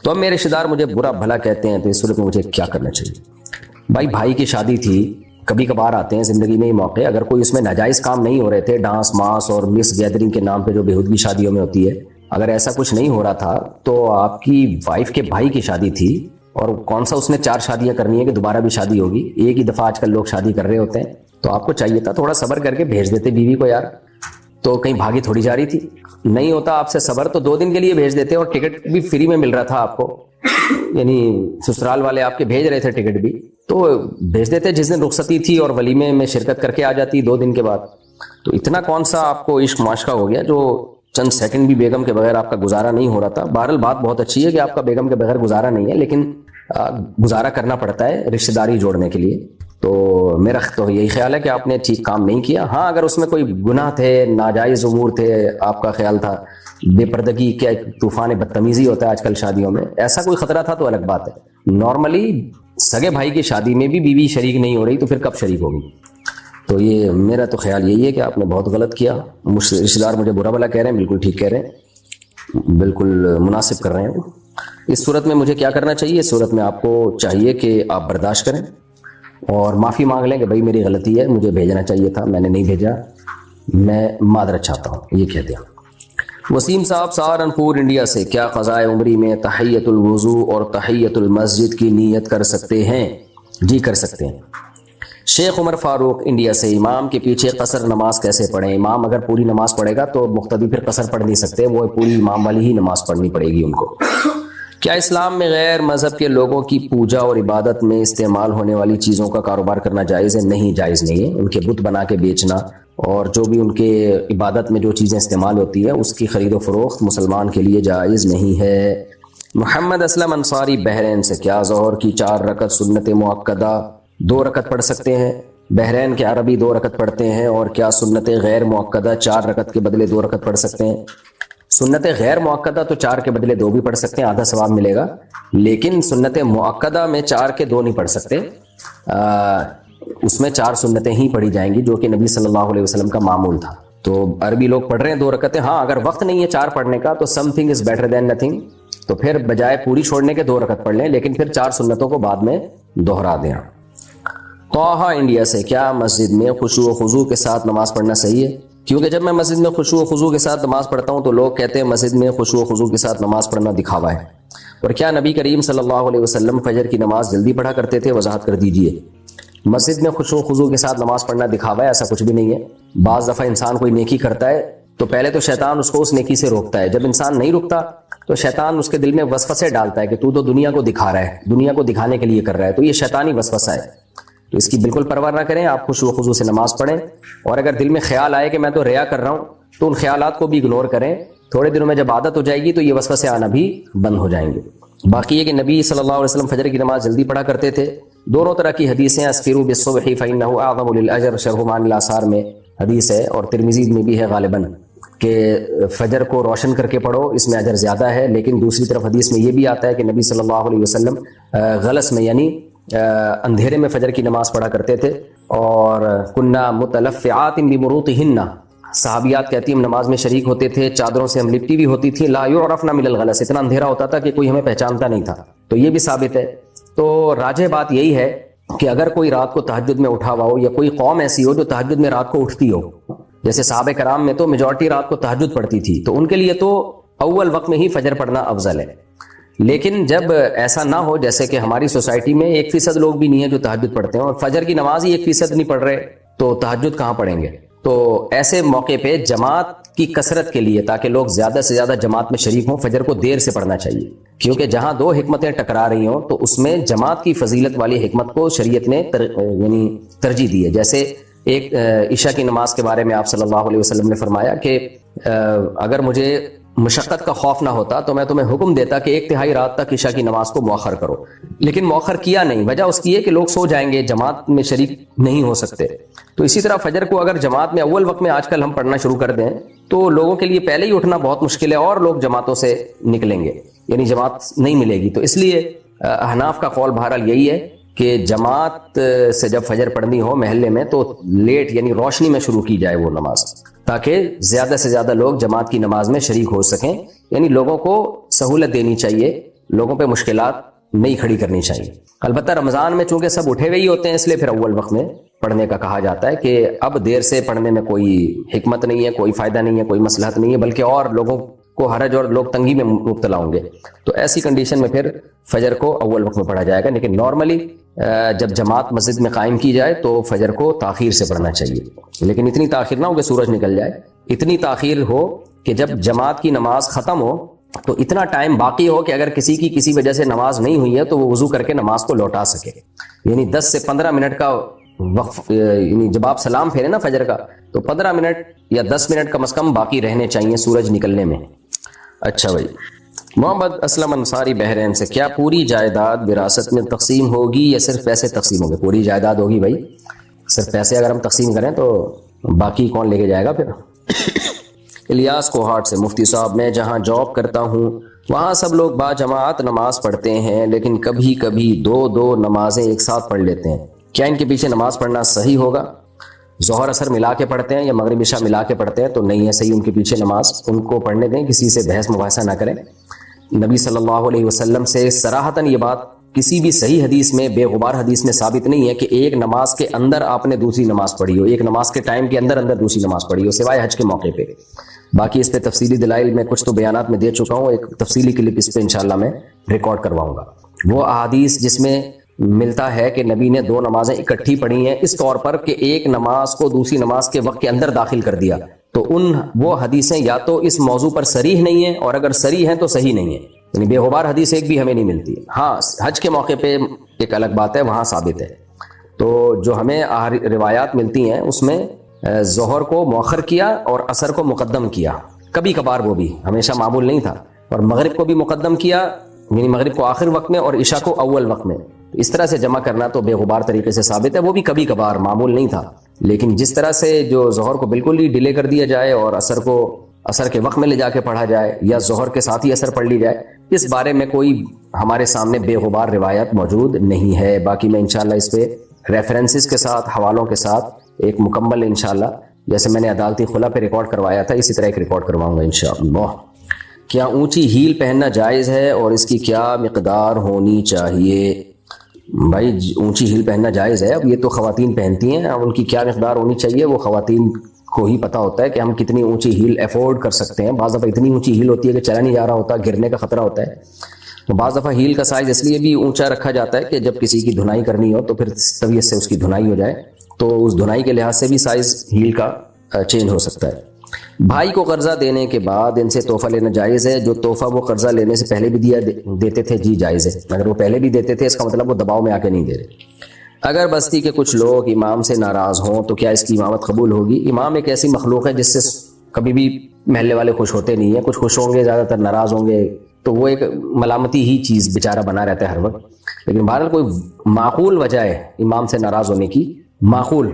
B: تو اب میرے رشتے دار مجھے برا بھلا کہتے ہیں، تو اس صورت میں مجھے کیا کرنا چاہیے؟ بھائی کی شادی تھی، کبھی کبھار آتے ہیں زندگی میں یہ موقع. اگر کوئی اس میں ناجائز کام نہیں ہو رہے تھے، ڈانس ماس اور مس گیدرنگ کے نام پہ جو بےہودگی شادیوں میں ہوتی ہے، اگر ایسا کچھ نہیں ہو رہا تھا تو آپ کی وائف کے بھائی کی شادی تھی، اور کون سا اس نے 4 شادیاں کرنی ہے کہ دوبارہ بھی شادی ہوگی؟ ایک ہی دفعہ آج کل لوگ شادی کر رہے ہوتے ہیں. تو آپ کو چاہیے تھا تھوڑا صبر کر کے بھیج دیتے بیوی کو یار. تو کہیں بھاگی تھوڑی جا رہی تھی؟ نہیں ہوتا آپ سے صبر تو 2 دن کے لیے بھیج دیتے، اور ٹکٹ بھی فری میں مل رہا تھا آپ کو، یعنی سسرال والے آپ کے بھیج رہے تھے ٹکٹ بھی، تو بھیج دیتے. جس دن رخصتی تھی اور ولیمے میں شرکت کر کے آ جاتی 2 دن کے بعد. تو اتنا کون سا آپ کو عشق معاشقہ ہو گیا جو چند سیکنڈ بھی بیگم کے بغیر آپ کا گزارا نہیں ہو رہا تھا؟ بہرحال بات بہت اچھی ہے کہ آپ کا بیگم کے بغیر گزارا نہیں ہے، لیکن گزارا کرنا پڑتا ہے رشتہ داری جوڑنے کے لیے. تو میرا تو یہی خیال ہے کہ آپ نے ٹھیک کام نہیں کیا. ہاں اگر اس میں کوئی گناہ تھے، ناجائز امور تھے، آپ کا خیال تھا، بے پردگی کیا طوفان بدتمیزی ہوتا ہے آج کل شادیوں میں، ایسا کوئی خطرہ تھا تو الگ بات ہے. نارملی سگے بھائی کی شادی میں بھی بیوی شریک نہیں ہو رہی تو پھر کب شریک ہوگی؟ تو یہ میرا تو خیال یہی ہے کہ آپ نے بہت غلط کیا. رشتے دار مجھے برا بھلا کہہ رہے ہیں، بالکل ٹھیک کہہ رہے ہیں، بالکل مناسب کر رہے ہیں. اس صورت میں مجھے کیا کرنا چاہیے؟ اس صورت میں آپ کو چاہیے کہ آپ برداشت کریں اور معافی مانگ لیں کہ بھائی میری غلطی ہے، مجھے بھیجنا چاہیے تھا، میں نے نہیں بھیجا، میں معذرت چاہتا ہوں، یہ کہہ دیا. وسیم صاحب سہارنپور انڈیا سے، کیا قضاء عمری میں تحیۃ الوضو اور تحیۃ المسجد کی نیت کر سکتے ہیں؟ جی کر سکتے ہیں. شیخ عمر فاروق انڈیا سے، امام کے پیچھے قصر نماز کیسے پڑھیں؟ امام اگر پوری نماز پڑھے گا تو مقتدی پھر قصر پڑھ نہیں سکتے، وہ پوری امام والی ہی نماز پڑھنی پڑے گی ان کو. کیا اسلام میں غیر مذہب کے لوگوں کی پوجا اور عبادت میں استعمال ہونے والی چیزوں کا کاروبار کرنا جائز ہے؟ نہیں، جائز نہیں ہے. ان کے بت بنا کے بیچنا اور جو بھی ان کے عبادت میں جو چیزیں استعمال ہوتی ہے اس کی خرید و فروخت مسلمان کے لیے جائز نہیں ہے. محمد اسلم انصاری بحرین سے، کیا ظہر کی 4 رکعت سنت مؤکدہ 2 رکعت پڑھ سکتے ہیں؟ بحرین کے عربی 2 رکعت پڑھتے ہیں، اور کیا سنت غیر مؤکدہ 4 رکعت کے بدلے 2 رکعت پڑھ سکتے ہیں؟ سنت غیر مؤکدہ تو 4 کے بدلے 2 بھی پڑھ سکتے ہیں، آدھا ثواب ملے گا. لیکن سنت مؤکدہ میں 4 کے 2 نہیں پڑھ سکتے، اس میں 4 سنتیں ہی پڑھی جائیں گی جو کہ نبی صلی اللہ علیہ وسلم کا معمول تھا. تو عربی لوگ پڑھ رہے ہیں 2 رکعتیں. ہاں اگر وقت نہیں ہے 4 پڑھنے کا تو some thing is better than nothing, تو پھر بجائے پوری چھوڑنے کے 2 رکعت پڑھ لیں، لیکن پھر 4 سنتوں کو بعد میں دوہرا دیں. طه انڈیا سے، کیا مسجد میں خشوع و خضوع کے ساتھ نماز پڑھنا صحیح ہے؟ کیونکہ جب میں مسجد میں خشوع و خضوع کے ساتھ نماز پڑھتا ہوں تو لوگ کہتے ہیں مسجد میں خشوع و خضوع کے ساتھ نماز پڑھنا دکھاوا ہے. اور کیا نبی کریم صلی اللہ علیہ وسلم فجر کی نماز جلدی پڑھا کرتے تھے؟ وضاحت کر دیجئے. مسجد میں خشوع و خضوع کے ساتھ نماز پڑھنا دکھاوا ہے؟ ایسا کچھ بھی نہیں ہے. بعض دفعہ انسان کوئی نیکی کرتا ہے تو پہلے تو شیطان اس کو اس نیکی سے روکتا ہے. جب انسان نہیں رکتا تو شیطان اس کے دل میں وسوسے ڈالتا ہے کہ تو دنیا کو دکھا رہا ہے، دنیا کو دکھانے کے لیے کر رہا ہے. تو یہ شیطانی وسوسہ ہے، تو اس کی بالکل پرواہ نہ کریں. آپ خشوع و خضوع سے نماز پڑھیں، اور اگر دل میں خیال آئے کہ میں تو ریا کر رہا ہوں تو ان خیالات کو بھی اگنور کریں. تھوڑے دنوں میں جب عادت ہو جائے گی تو یہ وسوسے آنا بھی بند ہو جائیں گے. باقی یہ کہ نبی صلی اللہ علیہ وسلم فجر کی نماز جلدی پڑھا کرتے تھے. دونوں طرح کی حدیثیں، اسفروا بالصبح فإنه أعظم للأجر، شرح معانی الآثار میں حدیث ہے، اور ترمذی میں بھی ہے غالباً کہ فجر کو روشن کر کے پڑھو، اس میں اجر زیادہ ہے. لیکن دوسری طرف حدیث میں یہ بھی آتا ہے کہ نبی صلی اللہ علیہ وسلم غلس میں یعنی اندھیرے میں فجر کی نماز پڑھا کرتے تھے. اور کننا متلفعات بمروطہن، صحابیات کہتی ہم نماز میں شریک ہوتے تھے، چادروں سے ہم لپٹی بھی ہوتی تھی. لا یعرفن من الغلس، اتنا اندھیرا ہوتا تھا کہ کوئی ہمیں پہچانتا نہیں تھا. تو یہ بھی ثابت ہے. تو راجح بات یہی ہے کہ اگر کوئی رات کو تہجد میں اٹھا ہوا ہو، یا کوئی قوم ایسی ہو جو تہجد میں رات کو اٹھتی ہو، جیسے صحابہ کرام میں تو میجورٹی رات کو تہجد پڑھتی تھی، تو ان کے لیے تو اول وقت میں ہی فجر پڑھنا افضل ہے. لیکن جب ایسا نہ ہو، جیسے کہ ہماری سوسائٹی میں 1% لوگ بھی نہیں ہیں جو تہجد پڑھتے ہیں، اور فجر کی نماز ہی 1% نہیں پڑھ رہے، تو تہجد کہاں پڑھیں گے؟ تو ایسے موقع پہ جماعت کی کثرت کے لیے، تاکہ لوگ زیادہ سے زیادہ جماعت میں شریک ہوں، فجر کو دیر سے پڑھنا چاہیے. کیونکہ جہاں دو حکمتیں ٹکرا رہی ہوں، تو اس میں جماعت کی فضیلت والی حکمت کو شریعت نے یعنی ترجیح دی ہے. جیسے ایک عشاء کی نماز کے بارے میں آپ صلی اللہ علیہ وسلم نے فرمایا کہ اگر مجھے مشقت کا خوف نہ ہوتا تو میں تمہیں حکم دیتا کہ 1/3 رات تک عشاء کی نماز کو مؤخر کرو، لیکن مؤخر کیا نہیں. وجہ اس کی ہے کہ لوگ سو جائیں گے، جماعت میں شریک نہیں ہو سکتے. تو اسی طرح فجر کو اگر جماعت میں اول وقت میں آج کل ہم پڑھنا شروع کر دیں، تو لوگوں کے لیے پہلے ہی اٹھنا بہت مشکل ہے، اور لوگ جماعتوں سے نکلیں گے، یعنی جماعت نہیں ملے گی. تو اس لیے احناف کا قول بہرحال یہی ہے کہ جماعت سے جب فجر پڑھنی ہو محلے میں، تو لیٹ یعنی روشنی میں شروع کی جائے وہ نماز، تاکہ زیادہ سے زیادہ لوگ جماعت کی نماز میں شریک ہو سکیں. یعنی لوگوں کو سہولت دینی چاہیے، لوگوں پہ مشکلات نہیں کھڑی کرنی چاہیے. البتہ رمضان میں چونکہ سب اٹھے ہوئے ہی ہوتے ہیں، اس لیے پھر اول وقت میں پڑھنے کا کہا جاتا ہے کہ اب دیر سے پڑھنے میں کوئی حکمت نہیں ہے، کوئی فائدہ نہیں ہے، کوئی مصلحت نہیں ہے، بلکہ اور لوگوں کو حرج اور لوگ تنگی میں مبتلا ہوں گے. تو ایسی کنڈیشن میں پھر فجر کو اول وقت میں پڑھا جائے گا. لیکن نارملی جب جماعت مسجد میں قائم کی جائے تو فجر کو تاخیر سے پڑھنا چاہیے. لیکن اتنی تاخیر نہ ہو کہ سورج نکل جائے، اتنی تاخیر ہو کہ جب جماعت کی نماز ختم ہو تو اتنا ٹائم باقی ہو کہ اگر کسی کی کسی وجہ سے نماز نہیں ہوئی ہے تو وہ وضو کر کے نماز کو لوٹا سکے. یعنی 10 سے 15 منٹ کا وقف، یعنی جب آپ سلام پھیرے نا فجر کا، تو 15 منٹ یا 10 منٹ کم از کم باقی رہنے چاہیے سورج نکلنے میں. اچھا بھائی، محمد اسلم انصاری بحرین سے، کیا پوری جائیداد وراثت میں تقسیم ہوگی یا صرف پیسے تقسیم ہوں گے؟ پوری جائیداد ہوگی بھائی. صرف پیسے اگر ہم تقسیم کریں تو باقی کون لے کے جائے گا پھر؟ الیاس کوہاٹ سے، مفتی صاحب میں جہاں جاب کرتا ہوں وہاں سب لوگ با جماعت نماز پڑھتے ہیں، لیکن کبھی کبھی دو نمازیں ایک ساتھ پڑھ لیتے ہیں. کیا ان کے پیچھے نماز پڑھنا صحیح ہوگا؟ ظہر اثر ملا کے پڑھتے ہیں یا مغرب عشاء ملا کے پڑھتے ہیں؟ تو نہیں ہے صحیح ان کے پیچھے نماز. ان کو پڑھنے دیں، کسی سے بحث مباحثہ نہ کریں. نبی صلی اللہ علیہ وسلم سے صراحتاً یہ بات کسی بھی صحیح حدیث میں، بے غبار حدیث میں ثابت نہیں ہے کہ ایک نماز کے اندر آپ نے دوسری نماز پڑھی ہو، ایک نماز کے ٹائم کے اندر دوسری نماز پڑھی ہو، سوائے حج کے موقع پہ. باقی اس پہ تفصیلی دلائل میں کچھ تو بیانات میں دے چکا ہوں، ایک تفصیلی کلپ اس پہ انشاءاللہ میں ریکارڈ کرواؤں گا. وہ احادیث جس میں ملتا ہے کہ نبی نے 2 نمازیں اکٹھی پڑھی ہیں اس طور پر کہ ایک نماز کو دوسری نماز کے وقت کے اندر داخل کر دیا، تو وہ حدیثیں یا تو اس موضوع پر صریح نہیں ہیں، اور اگر صریح ہیں تو صحیح نہیں ہیں. یعنی بے غبار حدیث ایک بھی ہمیں نہیں ملتی. ہاں حج کے موقع پہ ایک الگ بات ہے، وہاں ثابت ہے. تو جو ہمیں روایات ملتی ہیں اس میں ظہر کو مؤخر کیا اور عصر کو مقدم کیا، کبھی کبھار، وہ بھی ہمیشہ معمول نہیں تھا. اور مغرب کو بھی مقدم کیا، یعنی مغرب کو آخر وقت میں اور عشاء کو اول وقت میں. اس طرح سے جمع کرنا تو بے غبار طریقے سے ثابت ہے، وہ بھی کبھی کبھار، معمول نہیں تھا. لیکن جس طرح سے جو ظہر کو بالکل ہی ڈیلے کر دیا جائے اور عصر کو عصر کے وقت میں لے جا کے پڑھا جائے، یا ظہر کے ساتھ ہی عصر پڑھ لی جائے، اس بارے میں کوئی ہمارے سامنے بے غبار روایت موجود نہیں ہے. باقی میں انشاءاللہ اس پہ ریفرنسز کے ساتھ، حوالوں کے ساتھ ایک مکمل انشاءاللہ، جیسے میں نے عدالتی خلا پہ ریکارڈ کروایا تھا اسی طرح ایک ریکارڈ کرواؤں گا انشاءاللہ. کیا اونچی ہیل پہننا جائز ہے اور اس کی کیا مقدار ہونی چاہیے؟ بھائی اونچی ہیل پہننا جائز ہے. اب یہ تو خواتین پہنتی ہیں، اب ان کی کیا مقدار ہونی چاہیے وہ خواتین کو ہی پتہ ہوتا ہے کہ ہم کتنی اونچی ہیل افورڈ کر سکتے ہیں. بعض دفعہ اتنی اونچی ہیل ہوتی ہے کہ چلا نہیں جا رہا ہوتا، گرنے کا خطرہ ہوتا ہے. تو بعض دفعہ ہیل کا سائز اس لیے بھی اونچا رکھا جاتا ہے کہ جب کسی کی دھنائی کرنی ہو تو پھر طبیعت سے اس کی دھنائی ہو جائے، تو اس دھنائی کے لحاظ سے بھی سائز ہیل کا چینج ہو سکتا ہے. بھائی کو قرضہ دینے کے بعد ان سے تحفہ لینا جائز ہے؟ جو تحفہ وہ قرضہ لینے سے پہلے بھی دیتے تھے، جی جائز ہے. اگر وہ پہلے بھی دیتے تھے اس کا مطلب وہ دباؤ میں آ کے نہیں دے رہے. اگر بستی کے کچھ لوگ امام سے ناراض ہوں تو کیا اس کی امامت قبول ہوگی؟ امام ایک ایسی مخلوق ہے جس سے کبھی بھی محلے والے خوش ہوتے نہیں ہیں، کچھ خوش ہوں گے، زیادہ تر ناراض ہوں گے، تو وہ ایک ملامتی ہی چیز بیچارہ بنا رہتا ہے ہر وقت. لیکن بہرحال کوئی معقول وجہ ہے امام سے ناراض ہونے کی، معقول،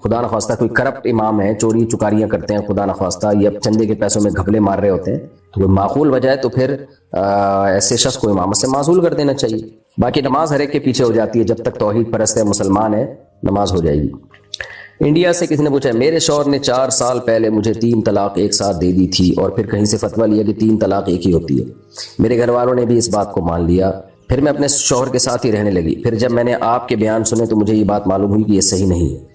B: خدا نخواستہ کوئی کرپٹ امام ہے، چوری چکاریاں کرتے ہیں خدا نخواستہ، یا چندے کے پیسوں میں گھپلے مار رہے ہوتے ہیں، تو کوئی معقول وجہ ہے تو پھر ایسے شخص کو امامت سے معزول کر دینا چاہیے. باقی نماز ہر ایک کے پیچھے ہو جاتی ہے، جب تک توحید پرست ہے، مسلمان ہے، نماز ہو جائے گی۔ انڈیا سے کسی نے پوچھا میرے شوہر نے 4 سال پہلے مجھے 3 طلاق ایک ساتھ دے دی تھی اور پھر کہیں سے فتویٰ لیا کہ 3 طلاق ایک ہی ہوتی ہے۔ میرے گھر والوں نے بھی اس بات کو مان لیا، پھر میں اپنے شوہر کے ساتھ ہی رہنے لگی۔ پھر جب میں نے آپ کے بیان سنے تو مجھے یہ بات معلوم ہوئی کہ یہ صحیح نہیں ہے۔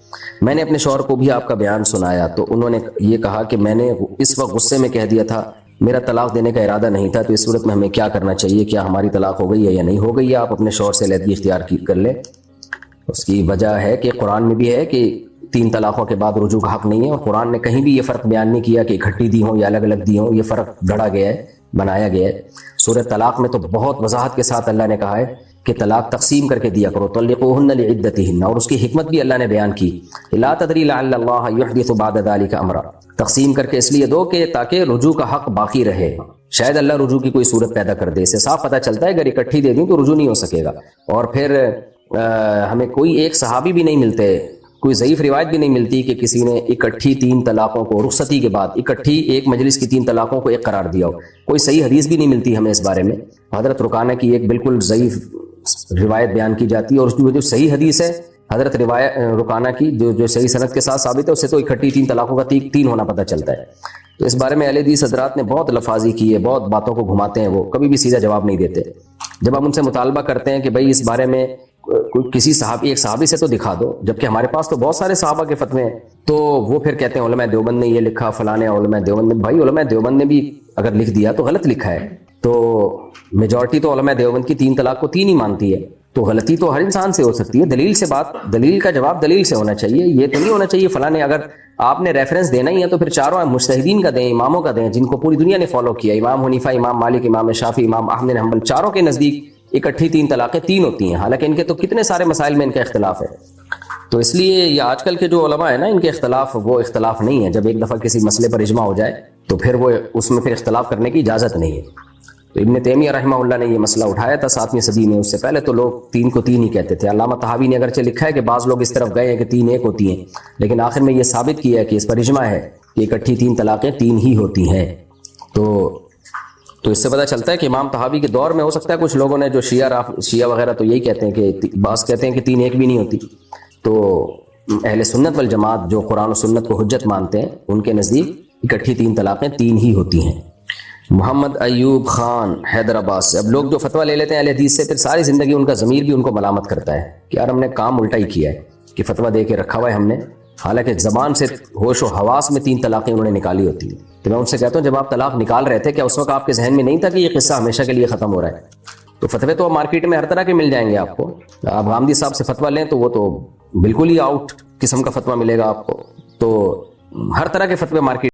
B: میں نے اپنے شوہر کو بھی آپ کا بیان سنایا تو انہوں نے یہ کہا کہ میں نے اس وقت غصے میں کہہ دیا تھا، میرا طلاق دینے کا ارادہ نہیں تھا، تو اس صورت میں ہمیں کیا کرنا چاہیے؟ کیا ہماری طلاق ہو گئی ہے یا نہیں ہو گئی ہے؟ آپ اپنے شوہر سے علیحدگی اختیار کر لیں۔ اس کی وجہ ہے کہ قرآن میں بھی ہے کہ 3 طلاقوں کے بعد رجوع کا حق نہیں ہے، اور قرآن نے کہیں بھی یہ فرق بیان نہیں کیا کہ اکٹھی دی ہوں یا الگ الگ دی ہوں، یہ فرق گھڑا گیا ہے، بنایا گیا ہے۔ سورہ طلاق میں تو بہت وضاحت کے ساتھ اللہ نے کہا ہے کہ طلاق تقسیم کر کے دیا کرو، طلقوہن لعدتہن، اور اس کی حکمت بھی اللہ نے بیان کی، لا تدری لعل اللہ یحدث بعد ذلک امرا، تقسیم کر کے اس لیے دو کہ تاکہ رجوع کا حق باقی رہے، شاید اللہ رجوع کی کوئی صورت پیدا کر دے۔ اس سے صاف پتہ چلتا ہے اگر اکٹھی دے دیں تو رجوع نہیں ہو سکے گا۔ اور پھر ہمیں کوئی ایک صحابی بھی نہیں ملتے، کوئی ضعیف روایت بھی نہیں ملتی کہ کسی نے اکٹھی 3 طلاقوں کو رخصتی کے بعد اکٹھی ایک مجلس کی 3 طلاقوں کو ایک قرار دیا ہو۔ کوئی صحیح حدیث بھی نہیں ملتی ہمیں اس بارے میں۔ حضرت رکانہ کی ایک بالکل ضعیف روایت بیان کی جاتی ہے، اور اس کی جو صحیح حدیث ہے حضرت رکانہ کی جو صحیح سند کے ساتھ ثابت ہے، اس سے تو اکٹھی 3 طلاقوں کا 3 ہونا پتہ چلتا ہے۔ تو اس بارے میں اہل حدیث حضرات نے بہت لفاظی کی ہے، بہت باتوں کو گھماتے ہیں، وہ کبھی بھی سیدھا جواب نہیں دیتے۔ جب ہم ان سے مطالبہ کرتے ہیں کہ بھائی اس بارے میں کسی صحابی، ایک صحابی سے تو دکھا دو، جبکہ ہمارے پاس تو بہت سارے صحابہ کے فتوے ہیں، تو وہ پھر کہتے ہیں علماء دیوبند نے یہ لکھا، فلانے علماء دیوبند نے۔ بھائی علماء دیوبند نے بھی اگر لکھ دیا تو غلط لکھا ہے، تو میجورٹی تو علماء دیوبند کی 3 طلاق کو 3 ہی مانتی ہے، تو غلطی تو ہر انسان سے ہو سکتی ہے۔ دلیل سے بات، دلیل کا جواب دلیل سے ہونا چاہیے، یہ تو نہیں ہونا چاہیے فلانے، اگر آپ نے ریفرنس دینا ہی ہے تو پھر چاروں مجتہدین کا دیں، اماموں کا دیں، جن کو پوری دنیا نے فالو کیا، امام حنیفہ، امام مالک، امام شافعی، امام احمد بن حنبل، چاروں کے نزدیک اکٹھی 3 طلاقیں 3 ہوتی ہیں، حالانکہ ان کے تو کتنے سارے مسائل میں ان کا اختلاف ہے۔ تو اس لیے یہ آج کل کے جو علماء ہیں نا، ان کے اختلاف وہ اختلاف نہیں ہے، جب ایک دفعہ کسی مسئلے پر اجماع ہو جائے تو پھر وہ اس میں پھر اختلاف کرنے کی اجازت نہیں ہے۔ تو ابن تیمیہ رحمہ اللہ نے یہ مسئلہ اٹھایا تھا 7ویں صدی میں، اس سے پہلے تو لوگ 3 کو 3 ہی کہتے تھے۔ علامہ طحاوی نے اگرچہ لکھا ہے کہ بعض لوگ اس طرف گئے ہیں کہ 3 ایک ہوتی ہیں، لیکن آخر میں یہ ثابت کیا ہے کہ اس پر اجماع ہے کہ اکٹھی 3 طلاقیں 3 ہی ہوتی ہیں۔ تو اس سے پتہ چلتا ہے کہ امام طحاوی کے دور میں ہو سکتا ہے کچھ لوگوں نے، جو شیعہ وغیرہ تو یہی کہتے ہیں کہ بعض کہتے ہیں کہ 3 ایک بھی نہیں ہوتی، تو اہل سنت والجماعت جو قرآن و سنت کو حجت مانتے ہیں، ان کے نزدیک اکٹھی 3 طلاقیں 3 ہی ہوتی ہیں۔ محمد ایوب خان حیدرآباد سے، اب لوگ جو فتویٰ لے لیتے ہیں اہل حدیث سے، پھر ساری زندگی ان کا ضمیر بھی ان کو ملامت کرتا ہے کہ یار ہم نے کام الٹا ہی کیا ہے کہ فتویٰ دے کے رکھا ہوا ہے ہم نے، حالانکہ زبان سے ہوش و حواس میں 3 طلاقیں انہوں نے نکالی ہوتی ہیں۔ تو میں ان سے کہتا ہوں جب آپ طلاق نکال رہے تھے کیا اس وقت آپ کے ذہن میں نہیں تھا کہ یہ قصہ ہمیشہ کے لیے ختم ہو رہا ہے؟ تو فتوے تو مارکیٹ میں ہر طرح کے مل جائیں گے آپ کو، آپ غامدی صاحب سے فتویٰ لیں تو وہ تو بالکل ہی آؤٹ قسم کا فتویٰ ملے گا آپ کو، تو ہر طرح کے فتوے مارکیٹ